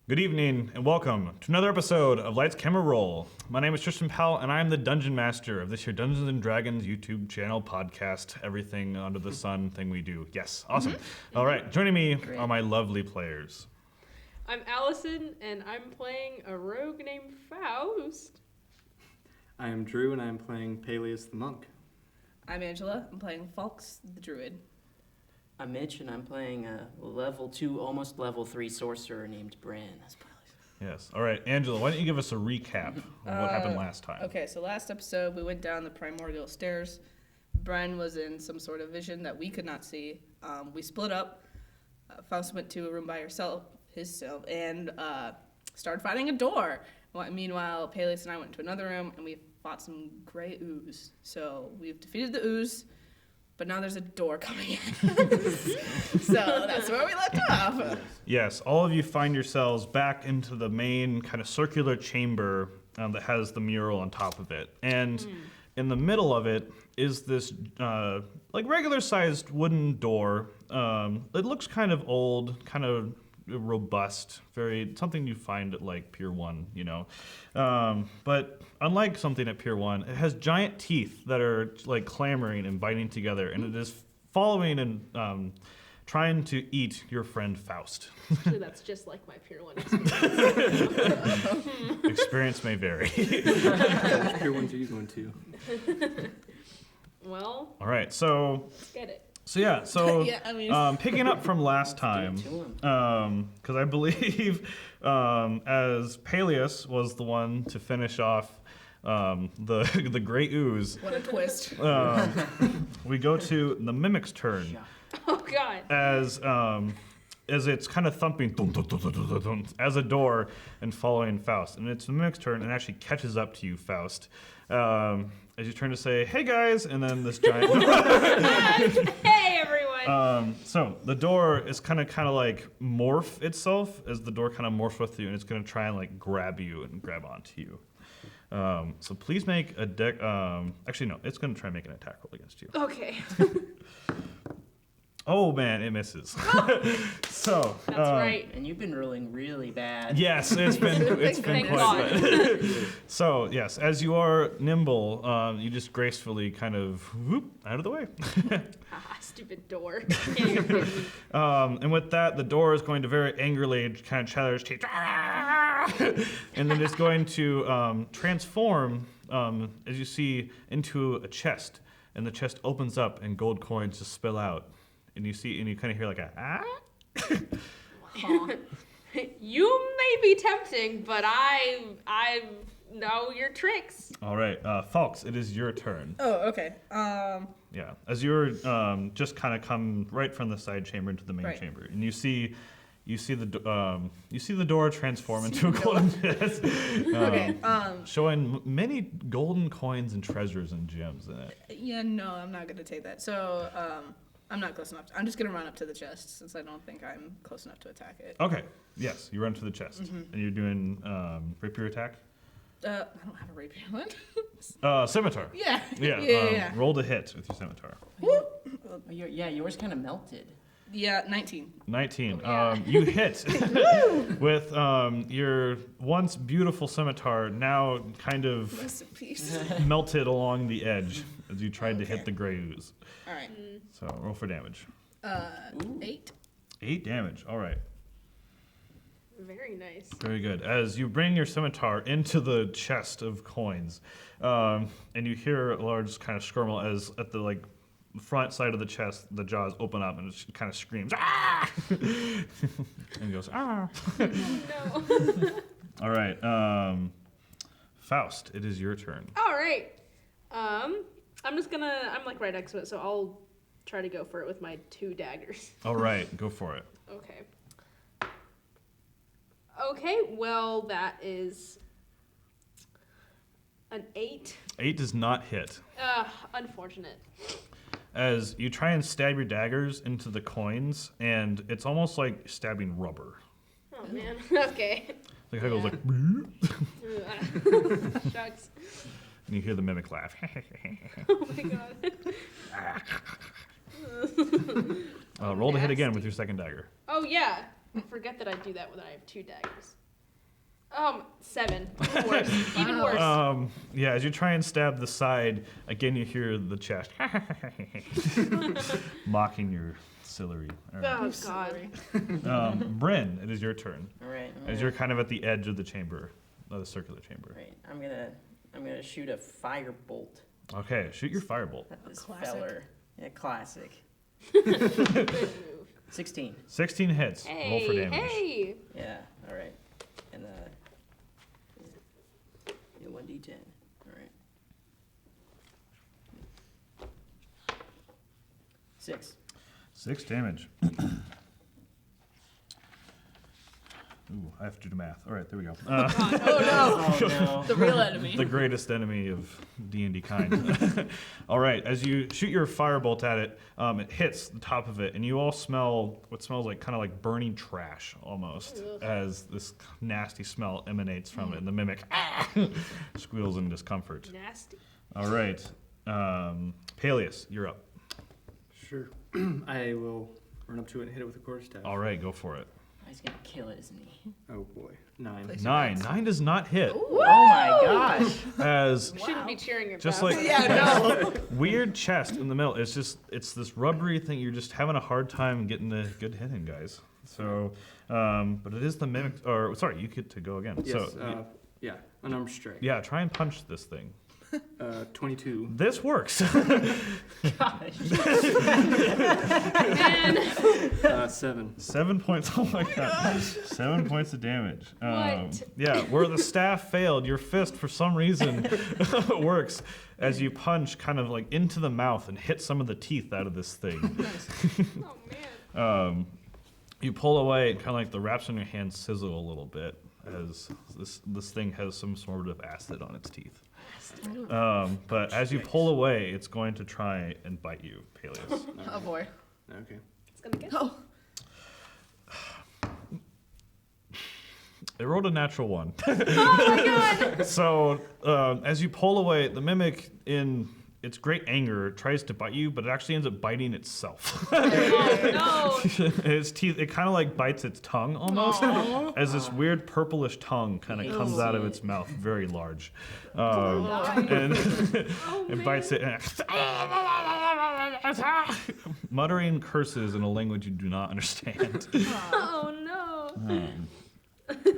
Good evening and welcome to another episode of Lights Camera Roll. My name is Tristan Powell and I am the Dungeon Master of this here Dungeons and Dragons YouTube channel, podcast, everything under the sun thing we do. Yes, awesome. All right, joining me are my lovely players. I'm Allison and I'm playing a rogue named Faust. I am Drew and I am playing Paelius the monk. I'm Angela. I'm playing Falx the druid. I'm Mitch, and I'm playing a level 2, almost level 3 sorcerer named Brennan. Yes. All right, Angela, why don't you give us a recap of what happened last time? Okay, so last episode we went down the primordial stairs. Bren was in some sort of vision that we could not see. We split up. Faust went to a room by himself, and started fighting a door. Meanwhile, Paelius and I went to another room, and we fought some gray ooze. So we've defeated the ooze. But now there's a door coming in. So that's where we left off. Yes, all of you find yourselves back into the main kind of circular chamber that has the mural on top of it. And in the middle of it is this like regular sized wooden door. It looks kind of old, kind of robust, very something you find at like Pier 1, you know. But unlike something at Pier 1, it has giant teeth that are like clamoring and biting together, and it is following and trying to eat your friend Faust. Actually, that's just like my Pier 1 experience. Experience may vary. Which Pier 1 are you going to? Well, All right, so let's get it. yeah, so Yeah, I mean- picking up from last time, because I believe as Paelius was the one to finish off the Great Ooze, What a twist. we go to the Mimic's turn Oh, God. as it's kind of thumping dum, dum, dum, dum, dum, dum, as a door and following Faust, and it's the Mimic's turn and actually catches up to you, Faust. As you turn to say, "Hey guys," and then this giant. Hey, everyone. So the door is kind of like morph itself as the door kind of morphs with you, and it's gonna try and like grab you and grab onto you. So please make a deck. Actually, no, it's gonna try and make an attack roll against you. Okay. Oh man, it misses. So That's right. And you've been rolling really bad. yes, it's been Thank quite God. bad. So yes, as you are nimble, you just gracefully kind of whoop out of the way. Ah, stupid door. Can't even hit me. And with that, the door is going to very angrily kind of chatter its teeth, and then it's going to transform, as you see, into a chest. And the chest opens up, and gold coins just spill out. And you see, and you kind of hear like a ah. You may be tempting, but I know your tricks. All right, Falx, it is your turn. Oh, okay. Yeah, as you're just kind of come right from the side chamber into the main Right. chamber, and you see the door transform into a golden chest, Okay. showing many golden coins and treasures and gems in it. Yeah, no, I'm not gonna take that. So, I'm not close enough. I'm just gonna run up to the chest since I don't think I'm close enough to attack it. Okay, yes, you run to the chest, and you're doing rapier attack. I don't have a rapier one. Scimitar. Yeah. Yeah, Yeah. Roll to hit with your scimitar. Oh, yours kind of melted. Yeah, 19. 19. Yeah. You hit with your once beautiful scimitar now kind of Rest in peace. melted along the edge as you tried to hit Okay. the gray ooze. All right. So roll for damage. 8. 8 damage. All right. Very nice. Very good. As you bring your scimitar into the chest of coins, and you hear a large kind of skirmill as at the like front side of the chest, the jaws open up and it kind of screams, ah! and goes, ah. No. All right. Faust, it is your turn. All right. I'm like right next to it, so I'll try to go for it with my 2 daggers. All right, go for it. Okay. Okay, well, that is an 8. 8 does not hit. Unfortunate. As you try and stab your daggers into the coins, and it's almost like stabbing rubber. Oh, man. Okay. Like how it goes like, Shucks. and you hear the mimic laugh. Oh, my God. Roll to hit again with your second dagger. Oh, yeah. I forget that I do that when I have 2 daggers. 7. Even worse. Even worse. Yeah, as you try and stab the side, again you hear the chest mocking your celery. All right. Oh, God. Bryn, it is your turn. All right. As you're kind of at the edge of the chamber, of the circular chamber. Right. I'm gonna shoot a fire bolt Okay, shoot your firebolt. at this Classic. feller. Yeah, classic. Good move. 16. 16 hits. Roll for Hey, damage. hey. Yeah. All right. And yeah, 1d10. All right. 6. 6 damage. Ooh, I have to do the math. All right, there we go. Oh no, Oh the real enemy. The greatest enemy of D&D kind. All right, as you shoot your firebolt at it, it hits the top of it, and you all smell what smells like kind of like burning trash almost, as this nasty smell emanates from it, and the mimic squeals in discomfort. Nasty. All right, Paelius, you're up. Sure. I will run up to it and hit it with a quarterstaff. All right, go for it. He's gonna kill it, isn't he? Oh boy. 9. Place- 9 does not hit, Oh my gosh! as We shouldn't be cheering your just Faust. like Yeah, weird chest in the middle. It's this rubbery thing. You're just having a hard time getting a good hit in, guys. So, but it is the mimic. Or sorry, you get to go again. Yes. So, Yeah. Unarmed strike. yeah, try and punch this thing. 22. This works. Gosh. 7. 7 points. Oh my god. 7 points of damage. What? Yeah, where the staff failed, your fist for some reason works as you punch kind of like into the mouth and hit some of the teeth out of this thing. Oh, man. You pull away, and kind of like the wraps on your hand sizzle a little bit as this thing has some sort of acid on its teeth. But as you pull away, it's going to try and bite you, Paelius. Oh boy. Okay. It's gonna get. Oh. It rolled a natural 1. Oh my God. So as you pull away, the mimic in its great anger tries to bite you, but it actually ends up biting itself. Oh Its teeth, it kind of like bites its tongue almost, as this weird purplish tongue kind of comes out of its mouth, very large, and it bites it, and muttering curses in a language you do not understand. no. Oh no.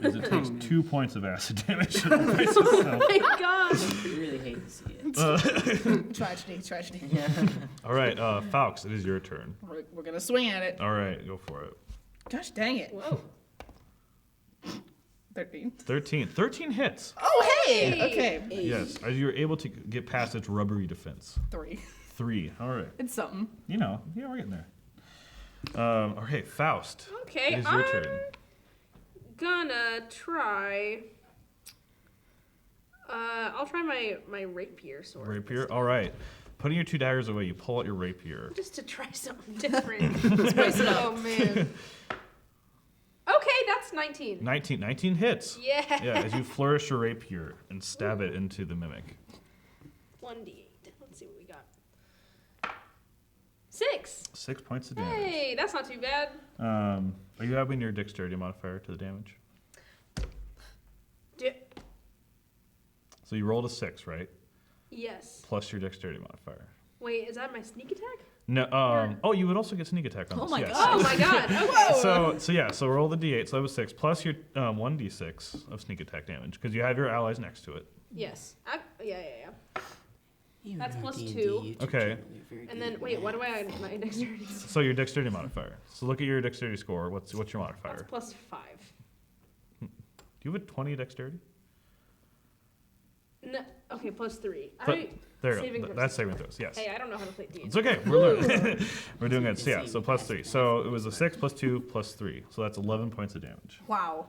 As it takes 2 points of acid damage. It bites itself. Oh my God. You really hate to see it. Tragedy. Yeah. All right, Falx, it is your turn. We're gonna swing at it. All right, go for it. Gosh dang it. Whoa. 13. 13 hits. Oh hey. Hey. Okay. Yes, as you're able to get past its rubbery defense. 3. 3. All right. It's something. You know, yeah, we're getting there. Okay, Faust. Okay, It is your I'm turn. gonna try. I'll try my rapier sword. Rapier. All right. Putting your 2 daggers away, you pull out your rapier. Just to try something different. Spice it up. Oh man. Okay, that's 19. 19 hits. Yeah. Yeah, as you flourish your rapier and stab it into the mimic. 1d8. Let's see what we got. 6. 6 points of damage. Hey, that's not too bad. Are you adding your dexterity modifier to the damage? So you rolled a 6, right? Yes. Plus your dexterity modifier. Wait, is that my sneak attack? No. Oh, you would also get sneak attack on Oh this. my yes. God. Oh my God. Okay. So roll the d8. So that was 6 plus your 1d6 of sneak attack damage because you have your allies next to it. Yes. Yeah. You That's know plus D&D 2. YouTube Okay. channel, you're very And good then at wait, math. what do I add my dexterity? So your dexterity modifier. So look at your dexterity score. What's your That's modifier? plus 5. Do you have a 20 dexterity? No. Okay, plus 3. There you Saving go. throws. That's saving throws. Yes. Hey, I don't know how to play D&D. It's okay. We're learning. We're doing good. So yeah. So plus 3. So it was a 6 plus 2 plus 3. So that's 11 points of damage. Wow.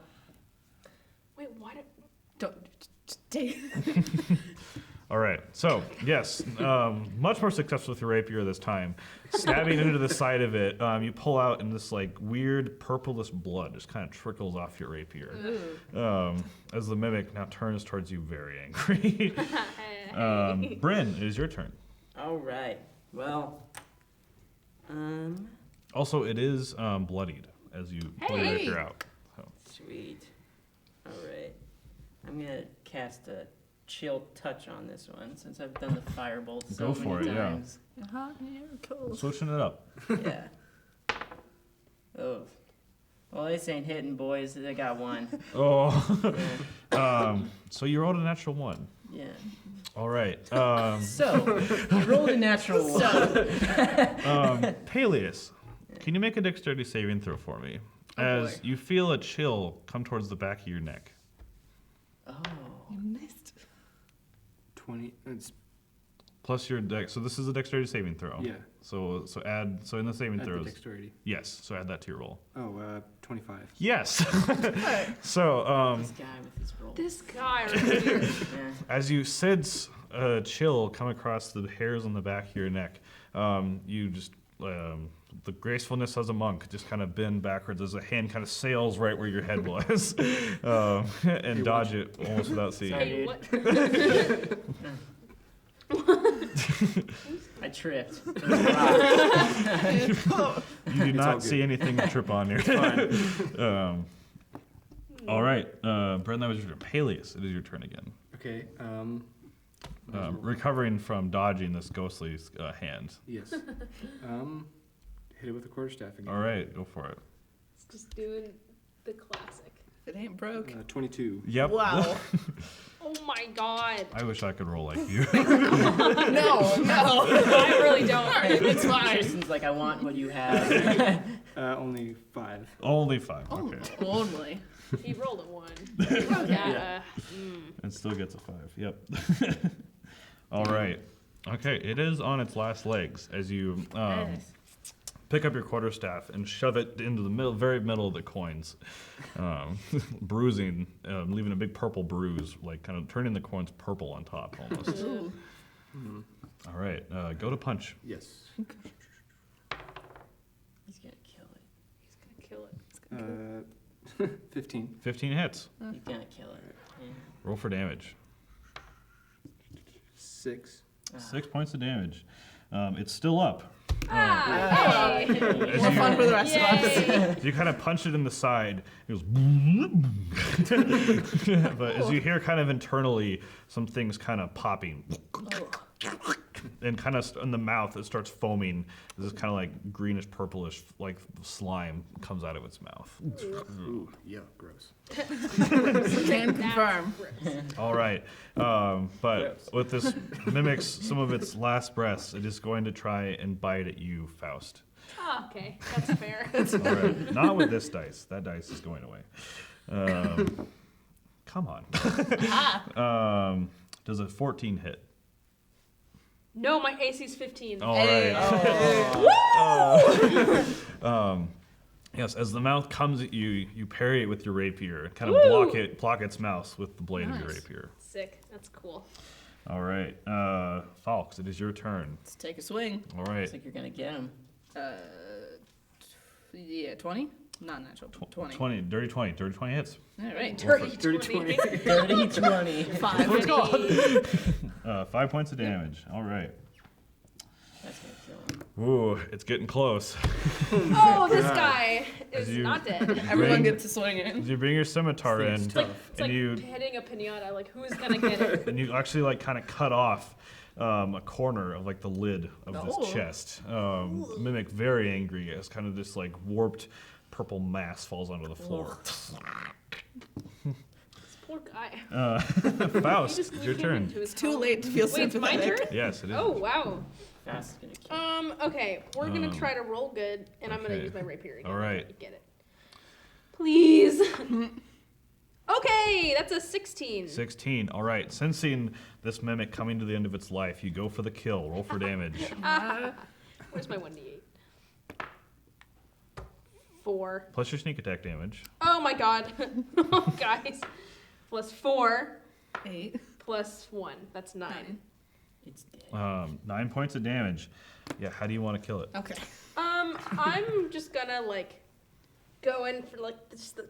Wait, why did... Don't. Take. All right. So yes, much more successful with your rapier this time. Stabbing into the side of it, you pull out, and this like weird purplish blood just kind of trickles off your rapier. As the mimic now turns towards you, very angry. Bryn, it is your turn. All right. Well. Also, it is bloodied. as you pull your Hey! rapier out. So, Sweet. All right. I'm gonna cast a chill touch on this one since I've done the firebolt so Go for many it, yeah. times. switching it up. Yeah. Oh. Well, this ain't hitting, boys. I got one. Oh. Yeah. So you rolled a natural 1. Yeah. All right. So, you rolled a natural one. Paelius, can you make a dexterity saving throw for me? Oh, As boy. you feel a chill come towards the back of your neck. Oh. You missed. 20. It's Plus your dex. So this is a dexterity saving throw. yeah. So in the saving Add the throws. dexterity. Yes. So add that to your roll. Oh, 25. Yes. So This guy with his roll. This guy right here. Yeah. as you sense a chill come across the hairs on the back of your neck, you just the gracefulness as a monk just kind of bend backwards as a hand kind of sails right where your head was, and dodge it almost without seeing Sorry. it. Hey, what? I tripped. You do all not good. see anything to trip on here. Fine. All right, Brennan, that was your turn. Paelius, it is your turn again. Okay. Recovering from dodging this ghostly hand. Yes. Hit it with a quarterstaff again. All right, go for it. It's just doing the classic. If it ain't broke. 22. Yep. Wow. Oh my god. I wish I could roll like you. No. I really don't. It's fine. Tristan's like, I want what you have. Only 5. Only 5. Oh, Okay. only. He rolled a 1. Yeah. And still gets a 5. Yep. All right. Okay, it is on its last legs as you Nice. pick up your quarterstaff and shove it into the very middle of the coins, bruising, leaving a big purple bruise, like kind of turning the coins purple on top almost. Ooh. All right, go to punch. Yes. He's gonna kill it. He's gonna kill it. 15. 15 hits. He's gonna kill it. Yeah. Roll for damage. 6. 6 points of damage. It's still up. Hey! As More you- fun for the rest of us. Yay! You kind of punch it in the side. It goes. But as you hear, kind of internally, some things kind of popping, and kind of in the mouth, it starts foaming. This kind of like greenish purplish, like slime comes out of its mouth. Ooh, yeah, gross. Can confirm. All right, but with this mimics some of its last breaths, it is going to try and bite at you, Faust. Ah, okay, that's fair. All right, not with this dice. That dice is going away. Come on. Does a 14 hit? No, my AC's 15. All Hey. right. Yes, as the mouth comes at you, you parry it with your rapier, kind of block its mouth with the blade of your Nice. rapier. Sick. That's cool. All right, Falx, it is your turn. Let's take a swing. All right, Looks like you're gonna get him. Yeah, 20? Not natural. 20. 20, dirty 20, dirty 20 hits. All right. Dirty Dirty 20. 30, 20. 5. 5 points of damage. All right. That's gonna kill him. Ooh, it's getting close. Oh, this guy is As you- not dead. Everyone Bring- gets to swing in. As you bring your scimitar in, It's like And you- hitting a pinata. Like, who's gonna get it? and you actually like kind of cut off a corner of like the lid of Oh. this chest. Mimic very angry as kind of this like warped purple mass falls onto the floor. This poor guy. He Faust, just it's your came turn. into his It's too column. late to feel Wait, it's my sympathetic. turn? Yes, it is. Oh, wow. Fast is gonna kill him. Okay, we're gonna try to roll good, and I'm gonna okay. use my rapier again. All right. Get it. Please. Okay, that's a 16. 16. All right. Sensing this mimic coming to the end of its life, you go for the kill. Roll for damage. Where's my 1d8? 4. Plus your sneak attack damage. Oh my god. Oh, guys. Plus 4, 8. plus 1. That's 9. It's dead. 9 points of damage. Yeah. How do you want to kill it? Okay. I'm just gonna, like, go in for, like, just the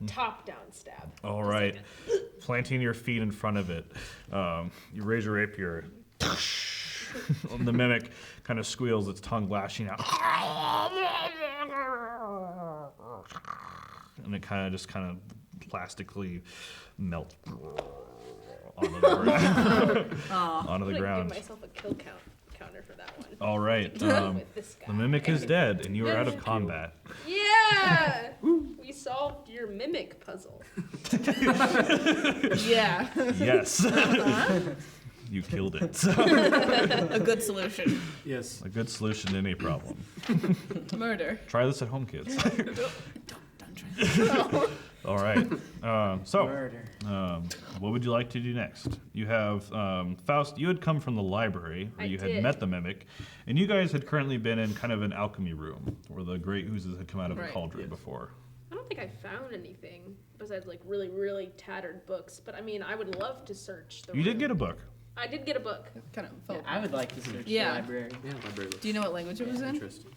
top-down stab. All right. Planting your feet in front of it, you raise your rapier. And the mimic kind of squeals, its tongue lashing out. and it kind of plastically melts onto the ground. onto I'm the gonna ground. give myself a kill counter for that one. All right. With this guy. The mimic is dead, and you are out of combat. Yeah! We solved your mimic puzzle. Yeah. Yes. You killed it. A good solution. Yes. A good solution to any problem. Murder. Try this at home, kids. Don't try. All right. So, Murder. what would you like to do next? You have Faust. You had come from the library where I you had did. met the mimic, and you guys had currently been in kind of an alchemy room where the great oozes had come out of the Right. cauldron Yes. before. I don't think I found anything besides like really, really tattered books. But I mean, I would love to search the You did room. get a book. I did get a book. Kind of Yeah, felt. I would like to search Yeah. the library. Yeah, library looks Do you know what language it was in? interesting.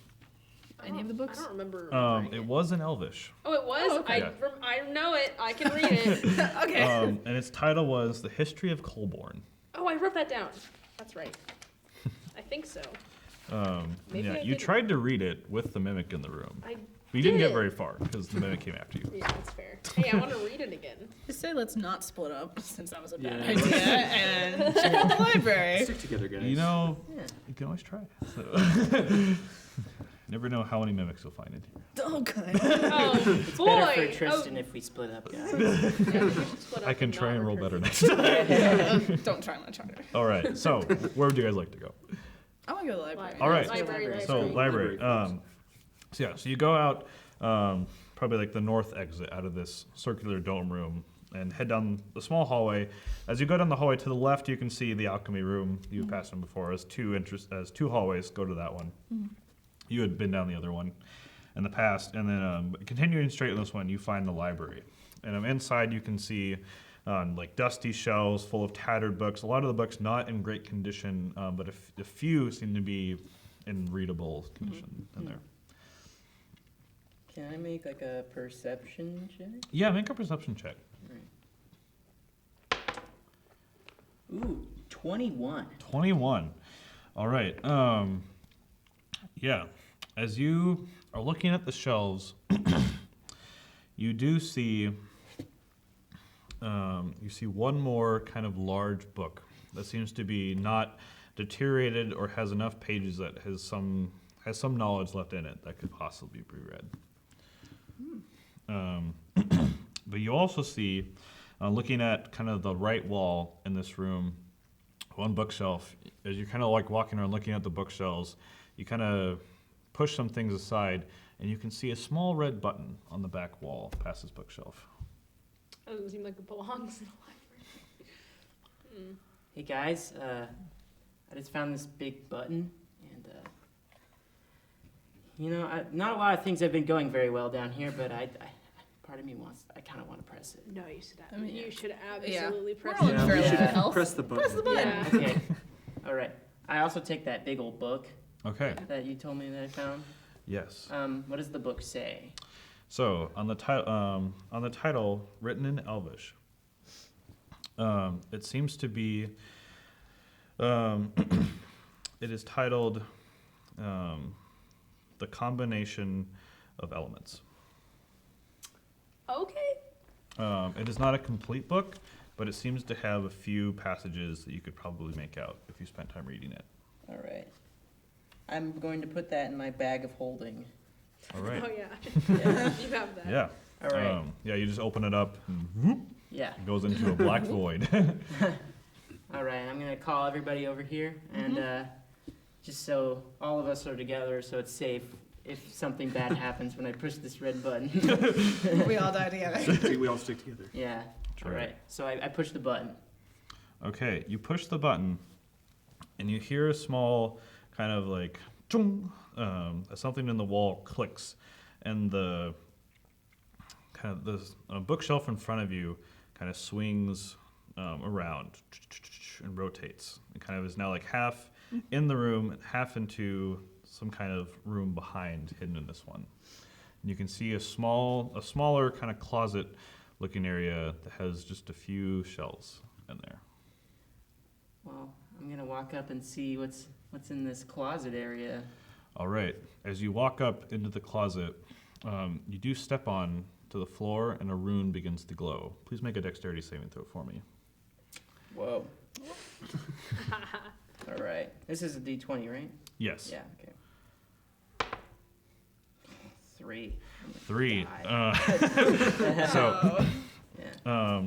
Any of the books? I don't remember. It remembering was in Elvish. Oh, it was? Oh, okay. I know it. I can read it. Okay. And its title was The History of Colborne. Oh, I wrote that down. That's right. I think so. Maybe Yeah, I you didn't. tried to read it with the mimic in the room. I But you didn't get did. very far because the mimic came after you. Yeah, that's fair. Hey, I want to read it again. Just say let's not split up, since that was a bad Yeah. idea, and check out the library. Stick together, guys. You know, Yeah. you can always try. So. Never know how many mimics you'll find in here. Oh, good. Oh, It's boy. better for Tristan if we split up, guys. Yeah, we should split up I can and try not and roll return. better next time. Don't try much harder. All right. So, where would you guys like to go? I want to go to the library. All right. Library. So, library. Library. So you go out, probably like the north exit out of this circular dome room, and head down the small hallway. As you go down the hallway to the left, you can see the alchemy room you passed in before. As two hallways go to that one. You had been down the other one in the past, and then continuing straight in this one, you find the library. And inside, you can see like dusty shelves full of tattered books. A lot of the books not in great condition, but a few seem to be in readable condition in there. Can I make like a perception check? Yeah, make a perception check. Ooh, 21. 21. All right. Yeah. As you are looking at the shelves, you do see one more kind of large book that seems to be not deteriorated or has enough pages that has some knowledge left in it that could possibly be read. But you also see, looking at kind of the right wall in this room, one bookshelf. As you're kind of like walking around looking at the bookshelves, you kind of push some things aside, and you can see a small red button on the back wall past this bookshelf. That doesn't seem like it belongs in the library. Hey guys, I just found this big button, and not a lot of things have been going very well down here, but part of me I kind of want to press it. No, you should. I mean, you should yeah. absolutely press We're it. all You fairly should good health. press the button. Press the button. Yeah. Okay. All right. I also take that big old book Okay. that you told me that I found. Yes. What does the book say? So on the title, written in Elvish, it seems to be. It is titled, "The Combination of Elements." Okay. It is not a complete book, but it seems to have a few passages that you could probably make out if you spent time reading it. All right. I'm going to put that in my bag of holding. All right. Oh yeah. Yeah. You have that. Yeah. All right. Yeah, you just open it up and whoop, Yeah. it goes into a black void. All right. I'm going to call everybody over here, and just so all of us are together so it's safe if something bad happens when I push this red button. We all die together. See, we all stick together. Yeah. All right. right. So I push the button. Okay, you push the button, and you hear a small kind of like chung, something in the wall clicks, and the bookshelf in front of you kind of swings around and rotates. It kind of is now like half in the room, half into some kind of room behind, hidden in this one. And you can see a smaller kind of closet-looking area that has just a few shelves in there. Well, I'm gonna walk up and see what's in this closet area. All right. As you walk up into the closet, you do step on to the floor, and a rune begins to glow. Please make a dexterity saving throw for me. Whoa. All right. This is a D20, right? Yes. Yeah. Okay. 3. 3. Die. So, Yeah.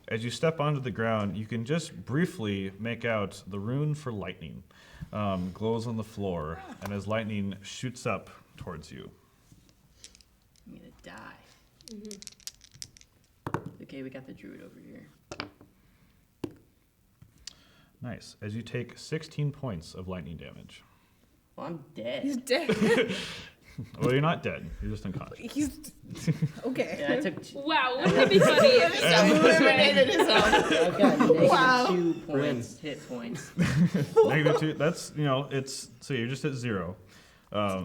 as you step onto the ground, you can just briefly make out the rune for lightning. Glows on the floor, and as lightning shoots up towards you. I'm gonna die. Okay, we got the druid over here. Nice. As you take 16 points of lightning damage. Well, I'm dead. He's dead. Well, you're not dead. You're just unconscious. He's okay. Yeah, I took. Wow, wouldn't it be funny if Eliminated his own. I've got negative Wow. 2 points, hit points. -2. That's it's so you're just at 0.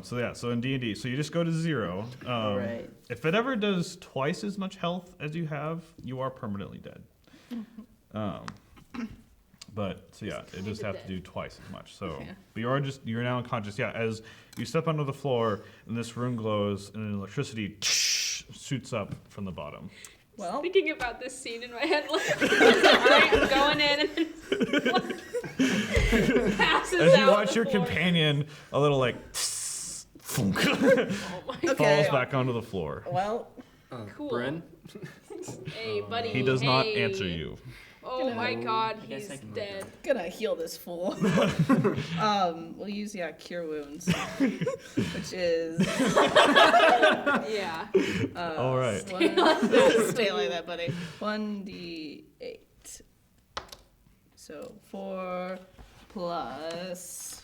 So in D&D, so you just go to 0. Right. If it ever does twice as much health as you have, you are permanently dead. But so yeah, it does have to do twice as much. So, Yeah. but you're now unconscious. Yeah, as you step onto the floor and this rune glows and electricity shoots up from the bottom. Well, thinking about this scene in my head, like, alright, I'm going in, and then passes As you out watch the your floor. companion, a little like thunk, Oh my okay. falls back onto the floor. Well, Cool. Bren? Hey, buddy. He does not hey. answer you. Oh my god, I guess he's I can- dead. gonna heal this fool. We'll use cure wounds, which is Yeah. All right. Stay like that, buddy. 1d8. So 4 plus.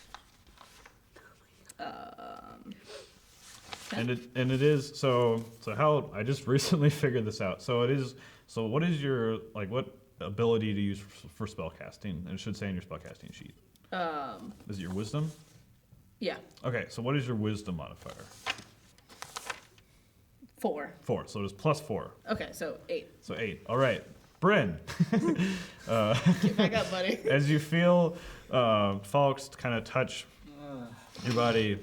And it is so how I just recently figured this out. So it is so what is your what ability to use for spell casting? And it should say in your spell casting sheet. Is it your wisdom? Yeah, Okay, so what is your wisdom modifier? 4. 4. So it is +4. Okay, so 8. So 8. All right. Bryn, Get back up, buddy. as you feel Falx kind of touch your body,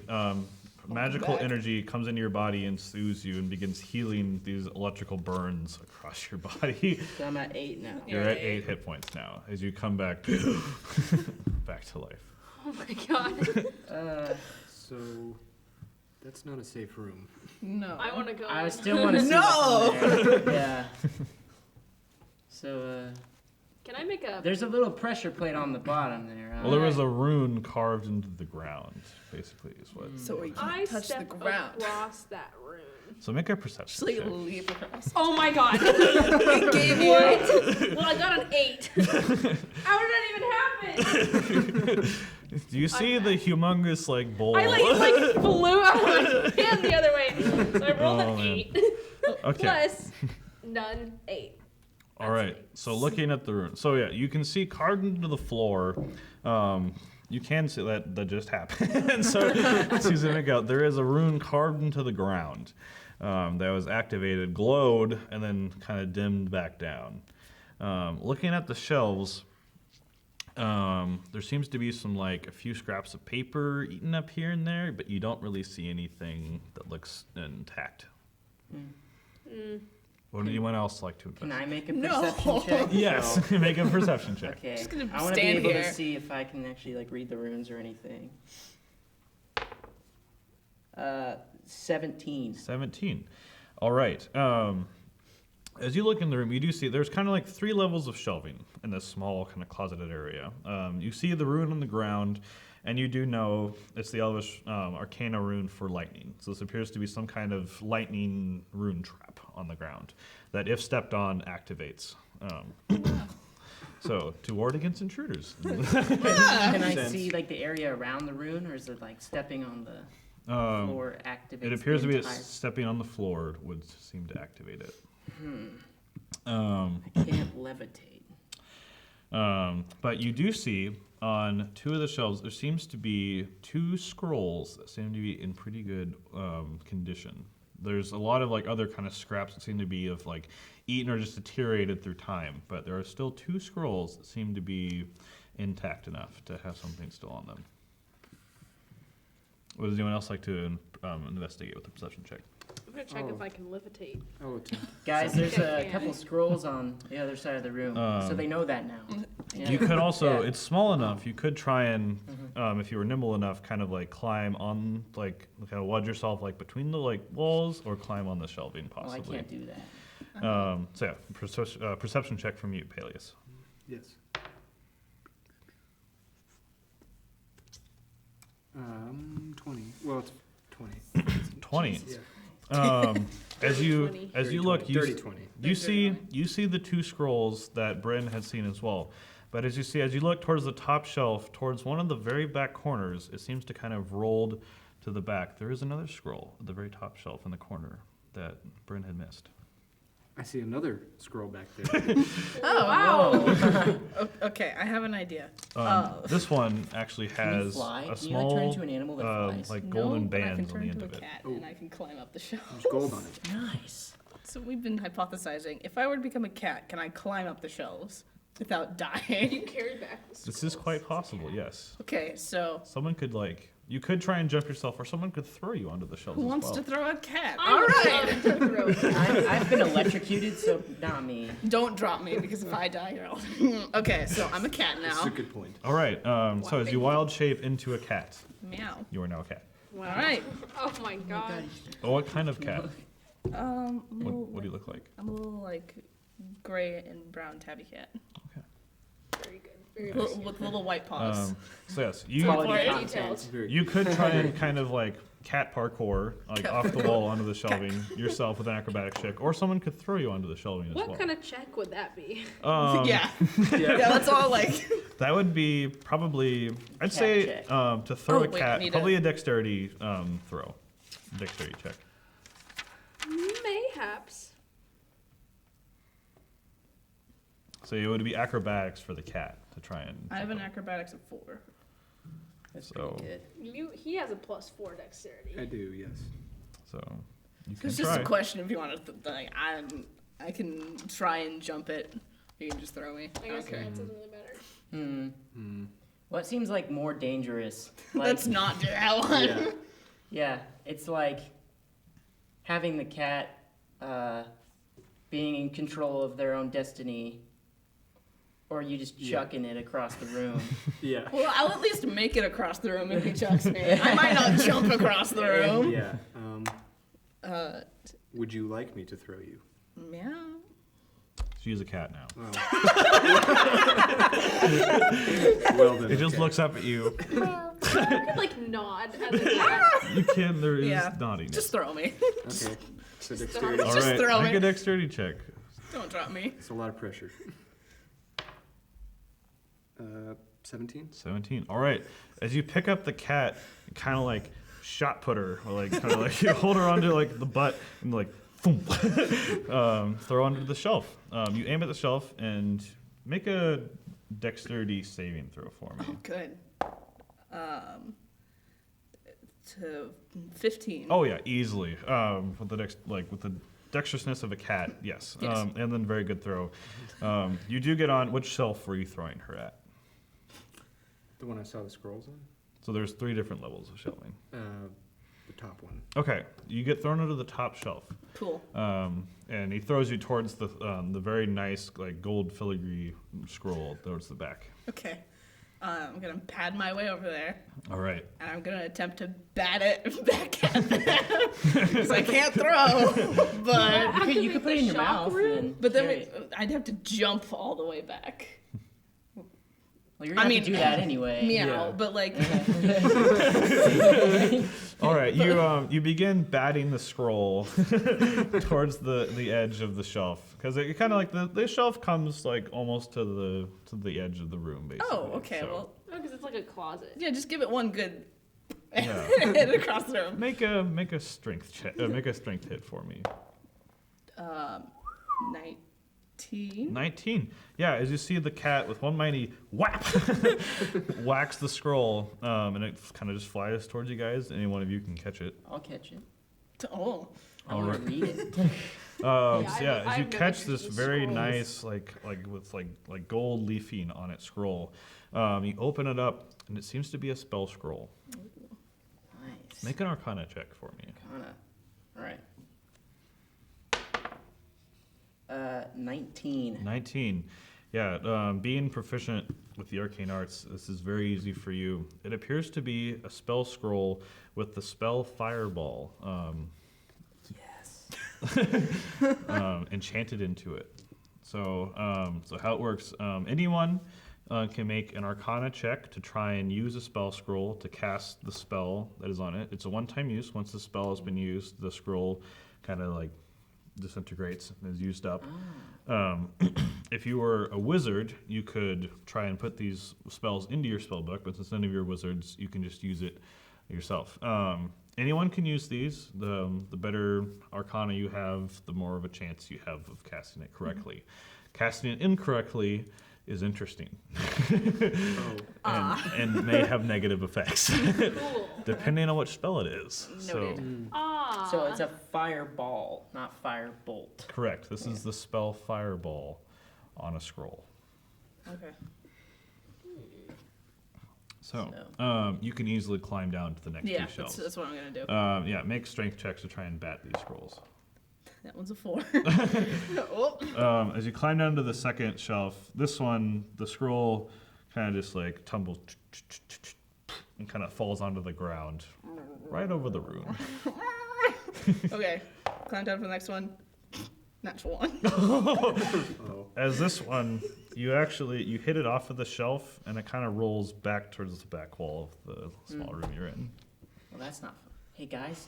magical back. energy comes into your body and soothes you and begins healing these electrical burns across your body. So I'm at 8 now. You're at 8 hit points now as you come back back to life. Oh my god. So, that's not a safe room. No. I want to go. I in. still want to see No! what's in there. Yeah. So, Can I make a? there's a little pressure plate on the bottom there. Well, there was a rune carved into the ground, basically, is what. So we I can't touch the step ground. across that room. So make a Just perception like check. leap across. Oh my god. It gave you. What? Well, I got an 8. How did that even happen? Do you see the humongous bowl? I like flew out of my hand the other way. So I rolled Oh, an man. 8. Okay. Plus none 8. All right. So looking at the rune, so yeah, you can see carved into the floor. You can see that just happened. So as you zoom out, there is a rune carved into the ground that was activated, glowed, and then kind of dimmed back down. Looking at the shelves, there seems to be some a few scraps of paper eaten up here and there, but you don't really see anything that looks intact. Would anyone else like to Can invest? I make a No. perception check? Yes, So- make a perception check. Okay. Just gonna I want to be stand able here. to see if I can actually read the runes or anything. 17. 17. All right. As you look in the room, you do see there's kind of 3 levels of shelving in this small kind of closeted area. You see the rune on the ground, and you do know it's the Elvish Arcana rune for lightning. So this appears to be some kind of lightning rune trap on the ground that, if stepped on, activates. So to ward against intruders. Can I Sense. see the area around the rune, or is it stepping on the floor activates? It appears to be the that entire... stepping on the floor would seem to activate it. I can't levitate. But you do see on 2 of the shelves, there seems to be 2 scrolls that seem to be in pretty good condition. There's a lot of other kind of scraps that seem to be of eaten or just deteriorated through time, but there are still 2 scrolls that seem to be intact enough to have something still on them. Would anyone else like to investigate with a perception check? I'm gonna check if I can levitate. I'll attempt. Guys, there's a Yeah. couple scrolls on the other side of the room, so they know that now. Yeah. You could also, Yeah. it's small enough, you could try and, Mhm. if you were nimble enough, kind of like climb on, like, kind of wedge yourself like between the like walls or climb on the shelving Well, I possibly. can't do that. So yeah, perception check from you, Paelius. Yes. 20. Well, it's 20. 20. Yeah. As you 20. as you 30, look, 20. you Dirty s- 20. you see the two scrolls that Bren had seen as well. But as you look towards the top shelf, towards one of the very back corners, it seems to kind of rolled to the back. There is another scroll at the very top shelf in the corner that Bren had missed. I see another scroll back there. Oh, Wow. Okay, I have an idea. This one actually Can you has fly? a Can you like, turn small into an animal that flies? like No, golden but I can bands on turn the end into of a it. cat Oh. and I can climb up the shelf. There's gold on it. Nice. So we've been hypothesizing, if I were to become a cat, can I climb up the shelves without You dying? carry back the This is scrolls. quite possible, yes. Okay, so Someone could you could try and jump yourself, or someone could throw you onto the shelves who as wants well. to throw a cat? I'm All right. to throw it. I've been electrocuted, so not me. Don't drop me because if I die, you're all. Okay, so I'm a cat That's now. a good point. All right. So as you wild shape into a cat, Meow. you are now a cat. Wow. All right. Oh my god. Oh, what kind of cat? I'm a little, What do you look like? I'm a little like gray and brown tabby cat Very good. Very With good. little white paws. So yes, you Quality Very content. details. Very you could try and kind of like cat parkour, like Cat off the wall onto the shelving yourself with an acrobatic check, or someone could throw you onto the shelving as What well. kind of check would that be? Yeah. Yeah, that's all like. That would be probably, I'd Cat say, check. to throw Oh, a wait, cat, need probably a- a dexterity throw, dexterity check. Mayhaps. So it would be acrobatics for the cat to try and. I have jump an up. acrobatics of 4. That's So- pretty good. He has a +4 dexterity. I do, yes. So you can It's just try. a question if you want to. Like, I can try and jump it. You can just throw me. I guess Okay. that doesn't really matter. Hmm. What seems like more dangerous? Like, Let's not do that one. Yeah. yeah, it's like having the cat being in control of their own destiny, or you just Yeah. chucking it across the room. Yeah. Well, I'll at least make it across the room if he chucks me. I might not jump across the room. Yeah. Uh, Would you like me to throw you? meow. She's a cat now. Well, well then. It just okay. looks up at you. You could like nod as a cat. You can. There is Yeah. nodding. Just throw me. Okay. So Just dexterity. All just right. throw Make it. a dexterity check. Don't drop me. It's a lot of pressure. 17. 17. All right. As you pick up the cat, you kind of like shot put her, or like kind of like you hold her onto like the butt and like boom, throw onto the shelf. You aim at the shelf and make a dexterity saving throw for me. Oh, good. To 15. Oh yeah, easily. With the dexterousness of a cat, yes. Yes. And then very good throw. You do get on. Which shelf were you throwing her at? The one I saw the scrolls on? So there's 3 different levels of shelving. The top one. Okay, you get thrown onto the top shelf. Cool. And he throws you towards the very nice like gold filigree scroll towards the back. Okay. I'm gonna pad my way over there, All right. and I'm gonna attempt to bat it back at them because I can't throw. But You could put it in your Shock mouth. room? And but then carry it. I'd have to jump all the the back. Well, you're gonna have to do that anyway. Meow. Yeah. But like, All right. You begin batting the scroll towards the edge of the shelf because it kind of like the shelf comes like almost to the edge of the room basically. oh, okay. So, Well, Oh, because it's like a closet. yeah. Just give it one good yeah. hit across the room. Make a strength check. Make a strength hit for me. 19. 19. Yeah, as you see the cat with one mighty whap whacks the scroll, and it kind of just flies towards you guys. Any one of you can catch it. I'll catch it. Oh. I want to read it. So I've- yeah, as you I've never catch seen this these very scrolls. nice like with like gold leafing on it scroll, you open it up and it seems to be a spell scroll. Nice. Make an Arcana check for me. Kinda. All right. 19. 19. Yeah, being proficient with the arcane arts, this is very easy for you. It appears to be a spell scroll with the spell Fireball Yes. enchanted into it. So how it works, anyone can make an Arcana check to try and use a spell scroll to cast the spell that is on it. It's a one-time use. Once the spell has been used, the scroll kind of like disintegrates and is used up. If you were a wizard, you could try and put these spells into your spell book, but since none of you are wizards, you can just use it yourself. Anyone can use these. The better Arcana you have, the more of a chance you have of casting it correctly. Casting it incorrectly is interesting and may have negative effects Cool. depending on which spell it is. Noted. Ah. So it's a fireball, not firebolt. Correct. This is the spell Fireball on a scroll. Okay. So So- you can easily climb down to the next Yeah, two shelves. that's what I'm gonna do. Yeah, make strength checks to try and bat these scrolls. That one's a 4. Oh. As you climb down to the second shelf, this one, the scroll kind of just like tumbles and kind of falls onto the ground right over the room. Okay. Climb down for the next one. Natural 1. Oh. As this one, you hit it off of the shelf and it kind of rolls back towards the back wall of the small room you're in. Well, that's not fun. Hey guys,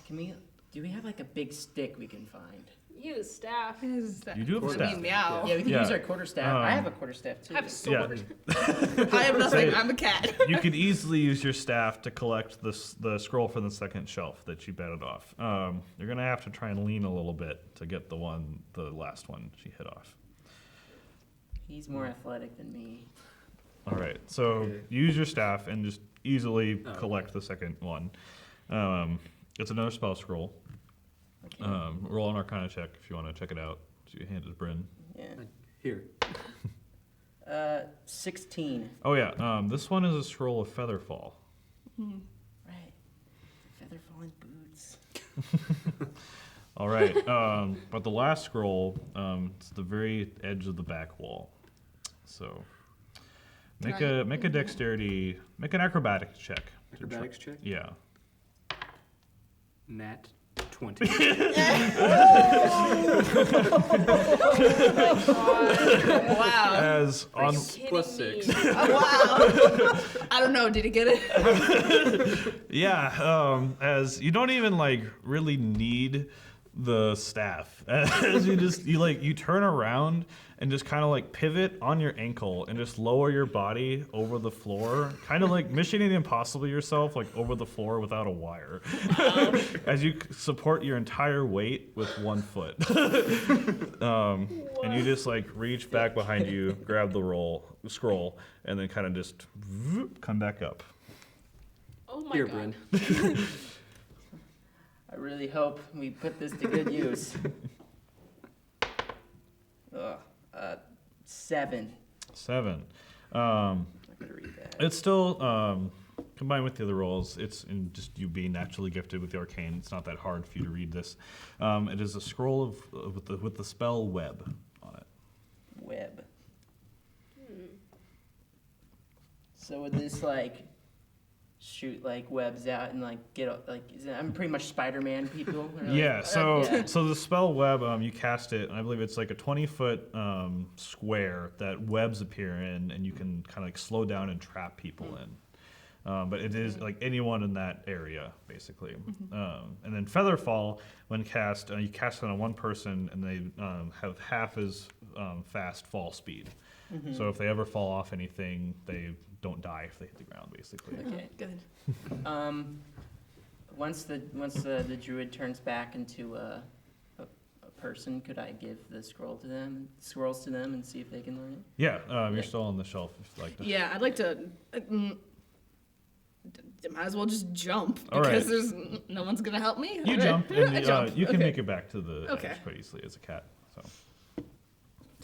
do we have like a big stick we can find? Use staff. You do have a I staff. mean, meow. Yeah, we can Yeah. use our quarterstaff. I have a quarterstaff too. I have a sword. I have nothing. I'm a cat. You could easily use your staff to collect the scroll from the second shelf that you batted off. You're gonna have to try and lean a little bit to get the last one she hit off. He's more athletic than me. All right, so Okay. use your staff and just easily Oh. collect the second one. It's another spell scroll. Okay. Roll an Arcana check if you want to check it out. So you hand it to Bryn. Yeah. Here. 16. Oh yeah, this one is a scroll of Featherfall. Right. Feather falling boots. All right, but the last scroll, it's the very edge of the back wall. So make Can a dexterity, make an acrobatics check. Acrobatics check. Yeah. Nat 20. Wow. As on, Kidding Plus me. 6. Oh, wow. I don't know. Did he get it? yeah, as you don't even like really need the staff. As you turn around and just kind of like pivot on your ankle and just lower your body over the floor, kind of like Mission Impossible yourself like over the floor without a wire. As you support your entire weight with one foot. And you just like reach back behind you, grab the scroll, and then kind of just come back up. Oh my Here, god. Bryn. I really hope we put this to good use. Ugh. 7. 7. I'm not gonna read that. It's still combined with the other rolls. It's in just you being naturally gifted with the arcane. It's not that hard for you to read this. It is a scroll with the spell web on it. Web. So would this like shoot like webs out and like I'm pretty much Spider-Man people. Or, like, Yeah. So yeah. so the spell web, you cast it, and I believe it's like a 20-foot square that webs appear in, and you can kind of like slow down and trap people in. But it is like anyone in that area, basically. And then Featherfall, when cast, you cast it on one person, and they have half as fast fall speed. So if they ever fall off anything, they don't die if they hit the ground, basically. Okay. Good. Once the druid turns back into a person, could I give the scrolls to them and see if they can learn it? Yeah, you're still on the shelf if you'd like to. Yeah, I'd like to. Might as well just jump All because right. there's no one's gonna help me. You Okay. jump, and I jump. you can Okay. make it back to the Okay. edge quite easily as a cat. So.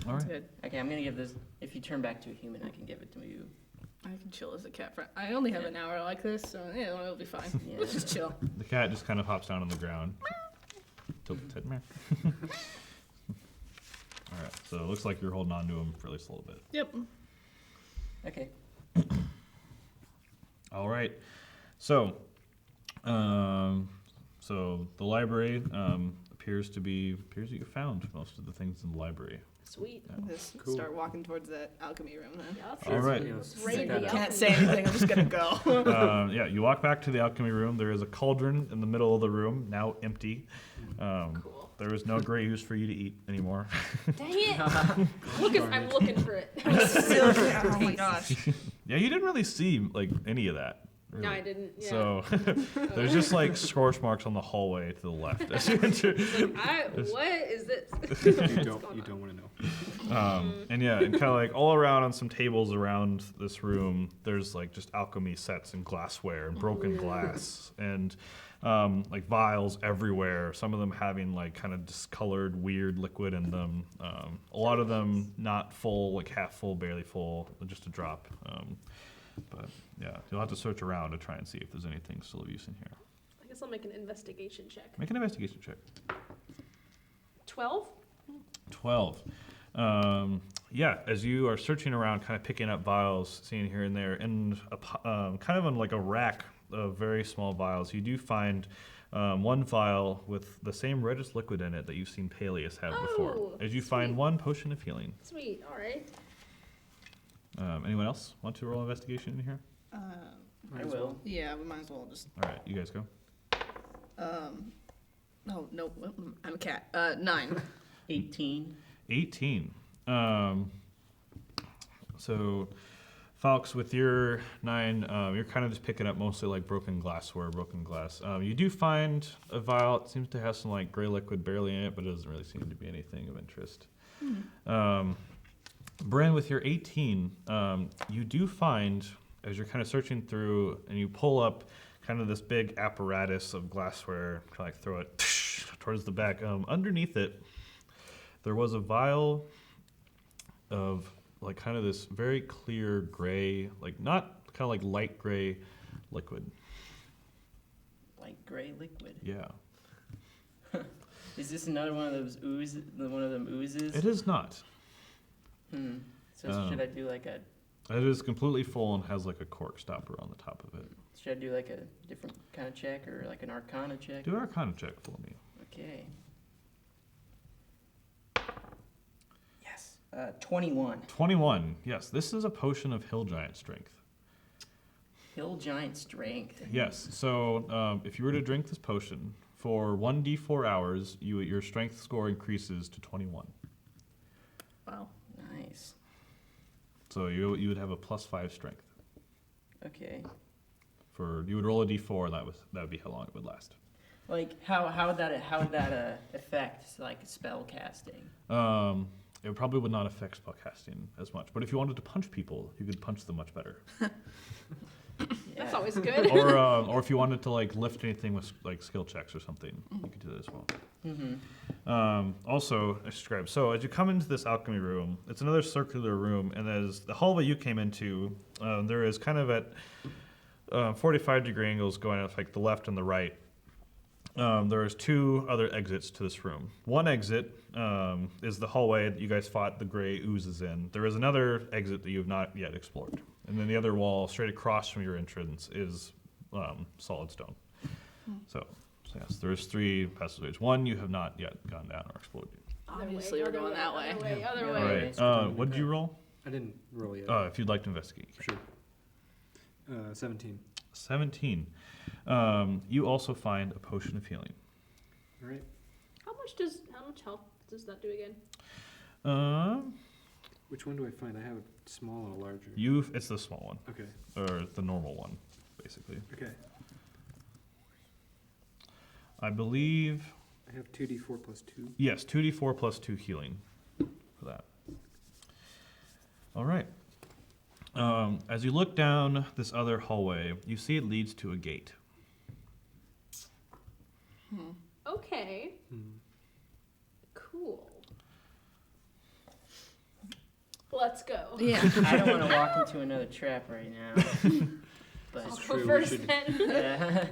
All That's right. good. Okay, I'm gonna give this. If you turn back to a human, I can give it to you. I can chill as a cat friend. I only have an hour like this, so yeah, it'll be fine. Yeah. Let's just chill. The cat just kind of hops down on the ground. Tilt its head. Meh. All right. So it looks like you're holding on to him for at least a little bit. Yep. Okay. All right. So, the library appears that you found most of the things in the library. Sweet. Just Cool. start walking towards that alchemy room then. Yep. All right. Yeah, Raid the Can't say anything. I'm just gonna go. Yeah, you walk back to the alchemy room. There is a cauldron in the middle of the room, now empty. Cool. There is no gray ooze for you to eat anymore. Dang it! I'm looking for it. Oh my gosh. Yeah, you didn't really see like any of that. Really. No, I didn't. Yeah. So there's just like scorch marks on the hallway to the left as you enter. What is this? You What's don't going on? want to know. And yeah, and kind of like all around on some tables around this room, there's like just alchemy sets and glassware and broken glass and like vials everywhere. Some of them having like kind of discolored, weird liquid in them. A lot of them not full, like half full, barely full, just a drop. But yeah, you'll have to search around to try and see if there's anything still of use in here. I guess I'll make an investigation check. Make an investigation check. 12? 12. Yeah, as you are searching around, kind of picking up vials, seeing here and there, and kind of on like a rack of very small vials, you do find one vial with the same reddish liquid in it that you've seen Paelius have before. Oh, As you sweet. find one potion of healing. Sweet. All right. Anyone else want to roll investigation in here? I will. Yeah, we might as well just. All right, you guys go. No, I'm a cat. 9. 18. 18. So, Falx, with your 9, you're kind of just picking up mostly like broken glassware, broken glass. You do find a vial. It seems to have some like gray liquid barely in it, but it doesn't really seem to be anything of interest. Bren, with your 18, you do find, as you're kind of searching through, and you pull up kind of this big apparatus of glassware, kind of like throw it towards the back. Underneath it, there was a vial of like kind of this very clear gray, like not kind of like light gray liquid. Light gray liquid. Yeah. Is this another one of those oozes? One of them oozes? It is not. So should I do like a? It is completely full and has like a cork stopper on the top of it. Should I do like a different kind of check or like an Arcana check? Do an Arcana check for me. Okay. Yes. 21. 21. Yes, this is a potion of hill giant strength. Hill giant strength. Yes. So if you were to drink this potion for 1d4 hours, your strength score increases to 21. Wow. Nice. So you would have a +5 strength. Okay. You would roll a d4, and that would be how long it would last. Like how would that affect like spell casting? It probably would not affect spell casting as much. But if you wanted to punch people, you could punch them much better. That's Yeah. always good. or if you wanted to like lift anything with like skill checks or something, you could do that as well. Also, I described. So as you come into this alchemy room, it's another circular room, and as the hallway you came into, there is kind of at 45-degree angles going off like the left and the right. There is 2 other exits to this room. One exit is the hallway that you guys fought the gray oozes in. There is another exit that you have not yet explored. And then the other wall, straight across from your entrance, is solid stone. So yes, there's 3 passageways. One you have not yet gone down or explored. Obviously, we're going that way. Other Yeah. way. All right. What did you roll? I didn't roll yet. If you'd like to investigate. Sure. 17. 17. You also find a potion of healing. All right. How much health does that do again? Which one do I find? I have a small and a larger. It's the small one, Okay. or the normal one, basically. Okay. I believe, I have 2d4 plus 2. yes, 2d4 plus 2 healing for that. All right. As you look down this other hallway, you see it leads to a gate. Okay. Cool. Let's go. Yeah. I don't want to walk into another trap right now. But I'll It's go true, we first should- then. yeah.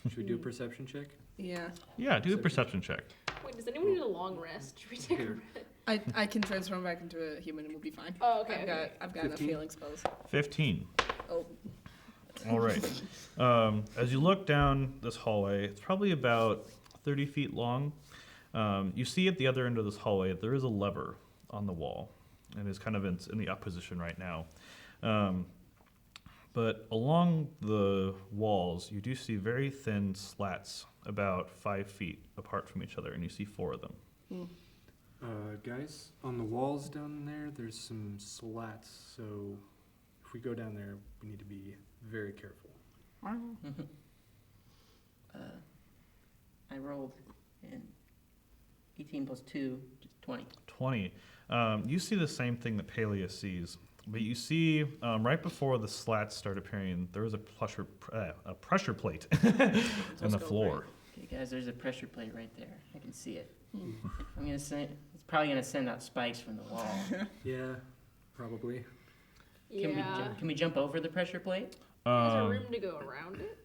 Should we do a perception check? Yeah. Yeah, do a perception check. Wait, does anyone need a long rest? Should we take a Here. rest? I can transform back into a human and we'll be fine. Oh, okay. I've got enough 15? healing spells. 15. Oh. All right. As you look down this hallway, it's probably about 30 feet long. You see at the other end of this hallway, there is a lever on the wall, and it's kind of in the up position right now. But along the walls, you do see very thin slats, about 5 feet apart from each other, and you see 4 of them. Guys, on the walls down there, there's some slats, so if we go down there, we need to be very careful. I rolled, and 18 plus 2 is 20. 20. You see the same thing that Paelius sees, but you see right before the slats start appearing, there is a pressure plate in the floor. Okay, guys, there's a pressure plate right there. I can see it. I'm gonna send. It's probably gonna send out spikes from the wall. Yeah, probably. Yeah. Can we jump over the pressure plate? There's a room to go around it.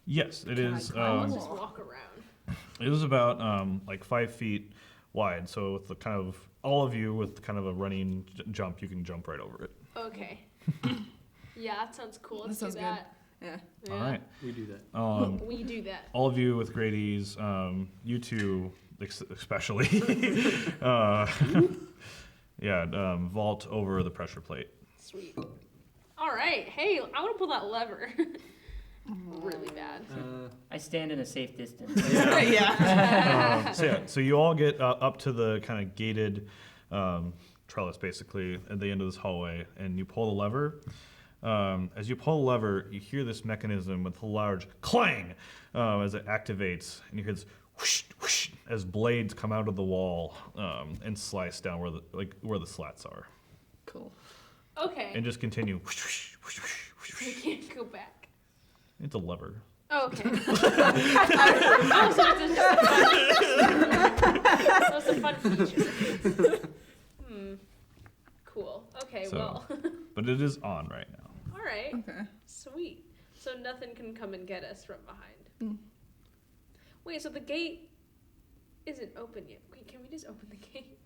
Yes, it Can I is. climb Let's just walk around. It is about like 5 feet wide. So with the kind of all of you with kind of a running jump, you can jump right over it. Okay. Yeah, that sounds cool. That Let's sounds do good. that. Yeah. All right. We do that. We do that. All of you with great ease. You two especially. Vault over the pressure plate. Sweet. All right. Hey, I want to pull that lever. Really bad. I stand in a safe distance. Yeah. So you all get up to the kind of gated trellis, basically, at the end of this hallway, and you pull the lever. As you pull the lever, you hear this mechanism with a large clang as it activates, and you hear this whoosh, whoosh, as blades come out of the wall and slice down where the slats are, Cool. Okay. and just continue. Whoosh, whoosh, whoosh, whoosh, whoosh, We whoosh. can't go back. It's a lever. Oh, okay. Oh, so it's a fun feature. Cool. Okay, So- well. But it is on right now. All right. Okay. Sweet. So nothing can come and get us from behind. Wait, so the gate isn't open yet. Wait, can we just open the gate?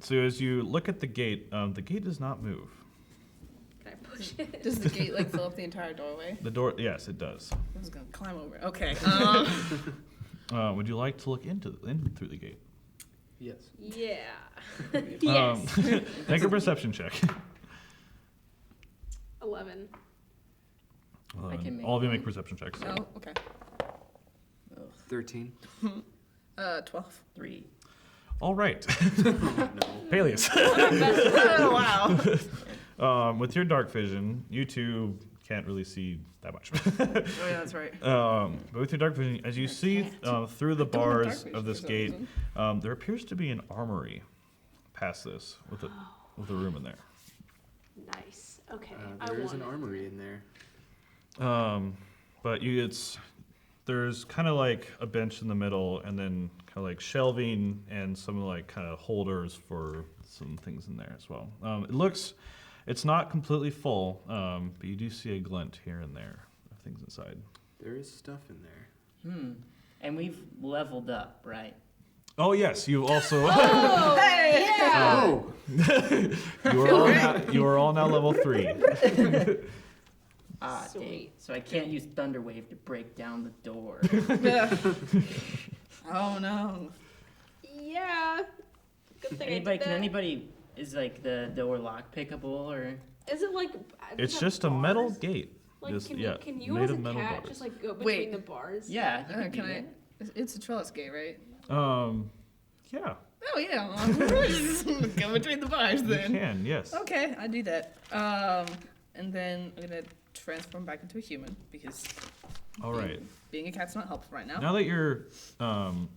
So as you look at the gate does not move. Can I push it? Does the gate like fill up the entire doorway? The door, yes, it does. I was gonna climb over it. Okay. Would you like to look in through the gate? Yes. Yeah. Yes. Make a perception check. 11. I can make All of you one. make perception checks. Oh, okay. 13. 12. 3. All right. No. Paelius. Oh wow. With your dark vision, you two can't really see that much. Oh yeah, that's right. But with your dark vision, as you see through the don't have dark bars vision of this for some gate, reason. there appears to be an armory past this with a room in there. Nice. Okay. There I is an want it. armory in there. But there's kind of like a bench in the middle, and then kind of like shelving and some like kind of holders for some things in there as well. It's not completely full, but you do see a glint here and there of things inside. There is stuff in there. And we've leveled up, right? Oh yes, you also Oh, yeah. Oh! you are all now level 3. Ah, dang. Sweet. So I can't use Thunderwave to break down the door. Yeah. Oh no. Yeah. Good thing I did Can that. anybody, is like the door lock pickable or? Is it like? It's does it have just a metal bars? gate. Like, Just- can yeah, you made as a of metal cat bars. just like go between Wait. the bars? Yeah, you could Can do I? that. It's a trellis gate, right? Yeah, Oh yeah. Go between the bars you then. can. Yes. Okay, I do that. And then I'm gonna transform back into a human because All right. being a cat's not helpful right now. Now that you're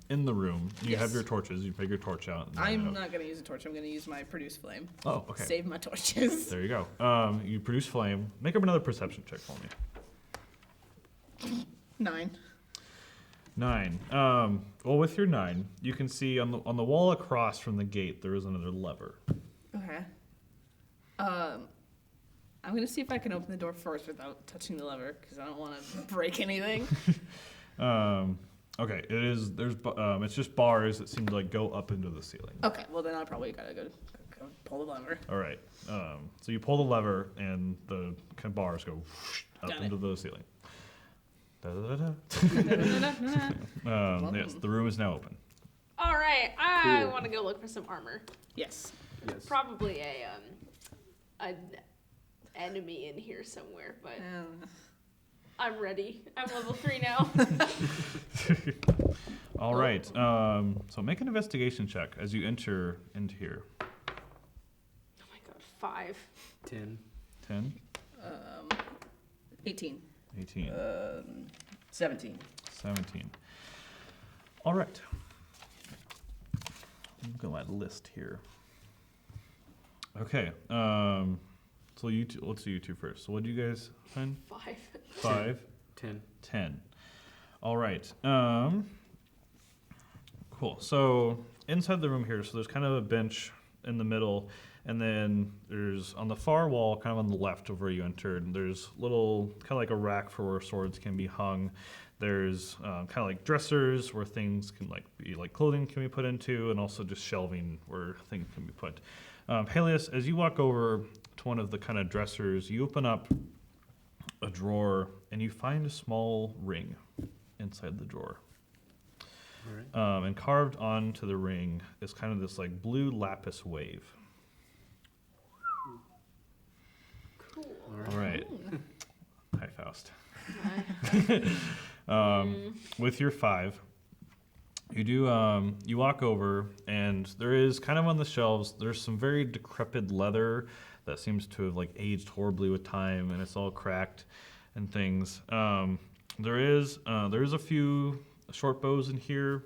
in the room, you have Yes. your torches. You take your torch out. and I'm light it up. not gonna use a torch. I'm gonna use my produce flame. Oh, okay. Save my torches. There you go. You produce flame. Make up another perception check for me. 9. 9. Well, with your 9, you can see on the wall across from the gate there is another lever. Okay. I'm gonna see if I can open the door first without touching the lever because I don't want to break anything. Okay, it is. It's just bars that seem to like go up into the ceiling. Okay, well then I probably gotta go pull the lever. All right. So you pull the lever, and the kind of bars go up Got it. into the ceiling. Da-da-da-da. Welcome. Yes, the room is now open. All right, I Cool. want to go look for some armor. Yes. Yes. Probably an enemy in here somewhere, but I'm ready. I'm level 3 now. All right. So make an investigation check as you enter into here. Oh my god, 5. 10. 10, 18. 18, 17. 17. All right. I'm going to list here. Okay. So you two, let's do you two first. So what do you guys find? 5. 5, 10. 10. All right. Cool. So inside the room here, so there's kind of a bench in the middle, and then there's on the far wall, kind of on the left of where you entered, there's little, kind of like a rack for where swords can be hung. There's kind of like dressers where things can like be like clothing can be put into, and also just shelving where things can be put. Paelius, as you walk over to one of the kind of dressers, you open up a drawer and you find a small ring inside the drawer. All right. And carved onto the ring is kind of this like blue lapis wave. Cool. All right. All right. Hi, Faust. With your 5, you do you walk over, and there is kind of on the shelves, there's some very decrepit leather that seems to have like aged horribly with time, and it's all cracked and things. There is a few short bows in here.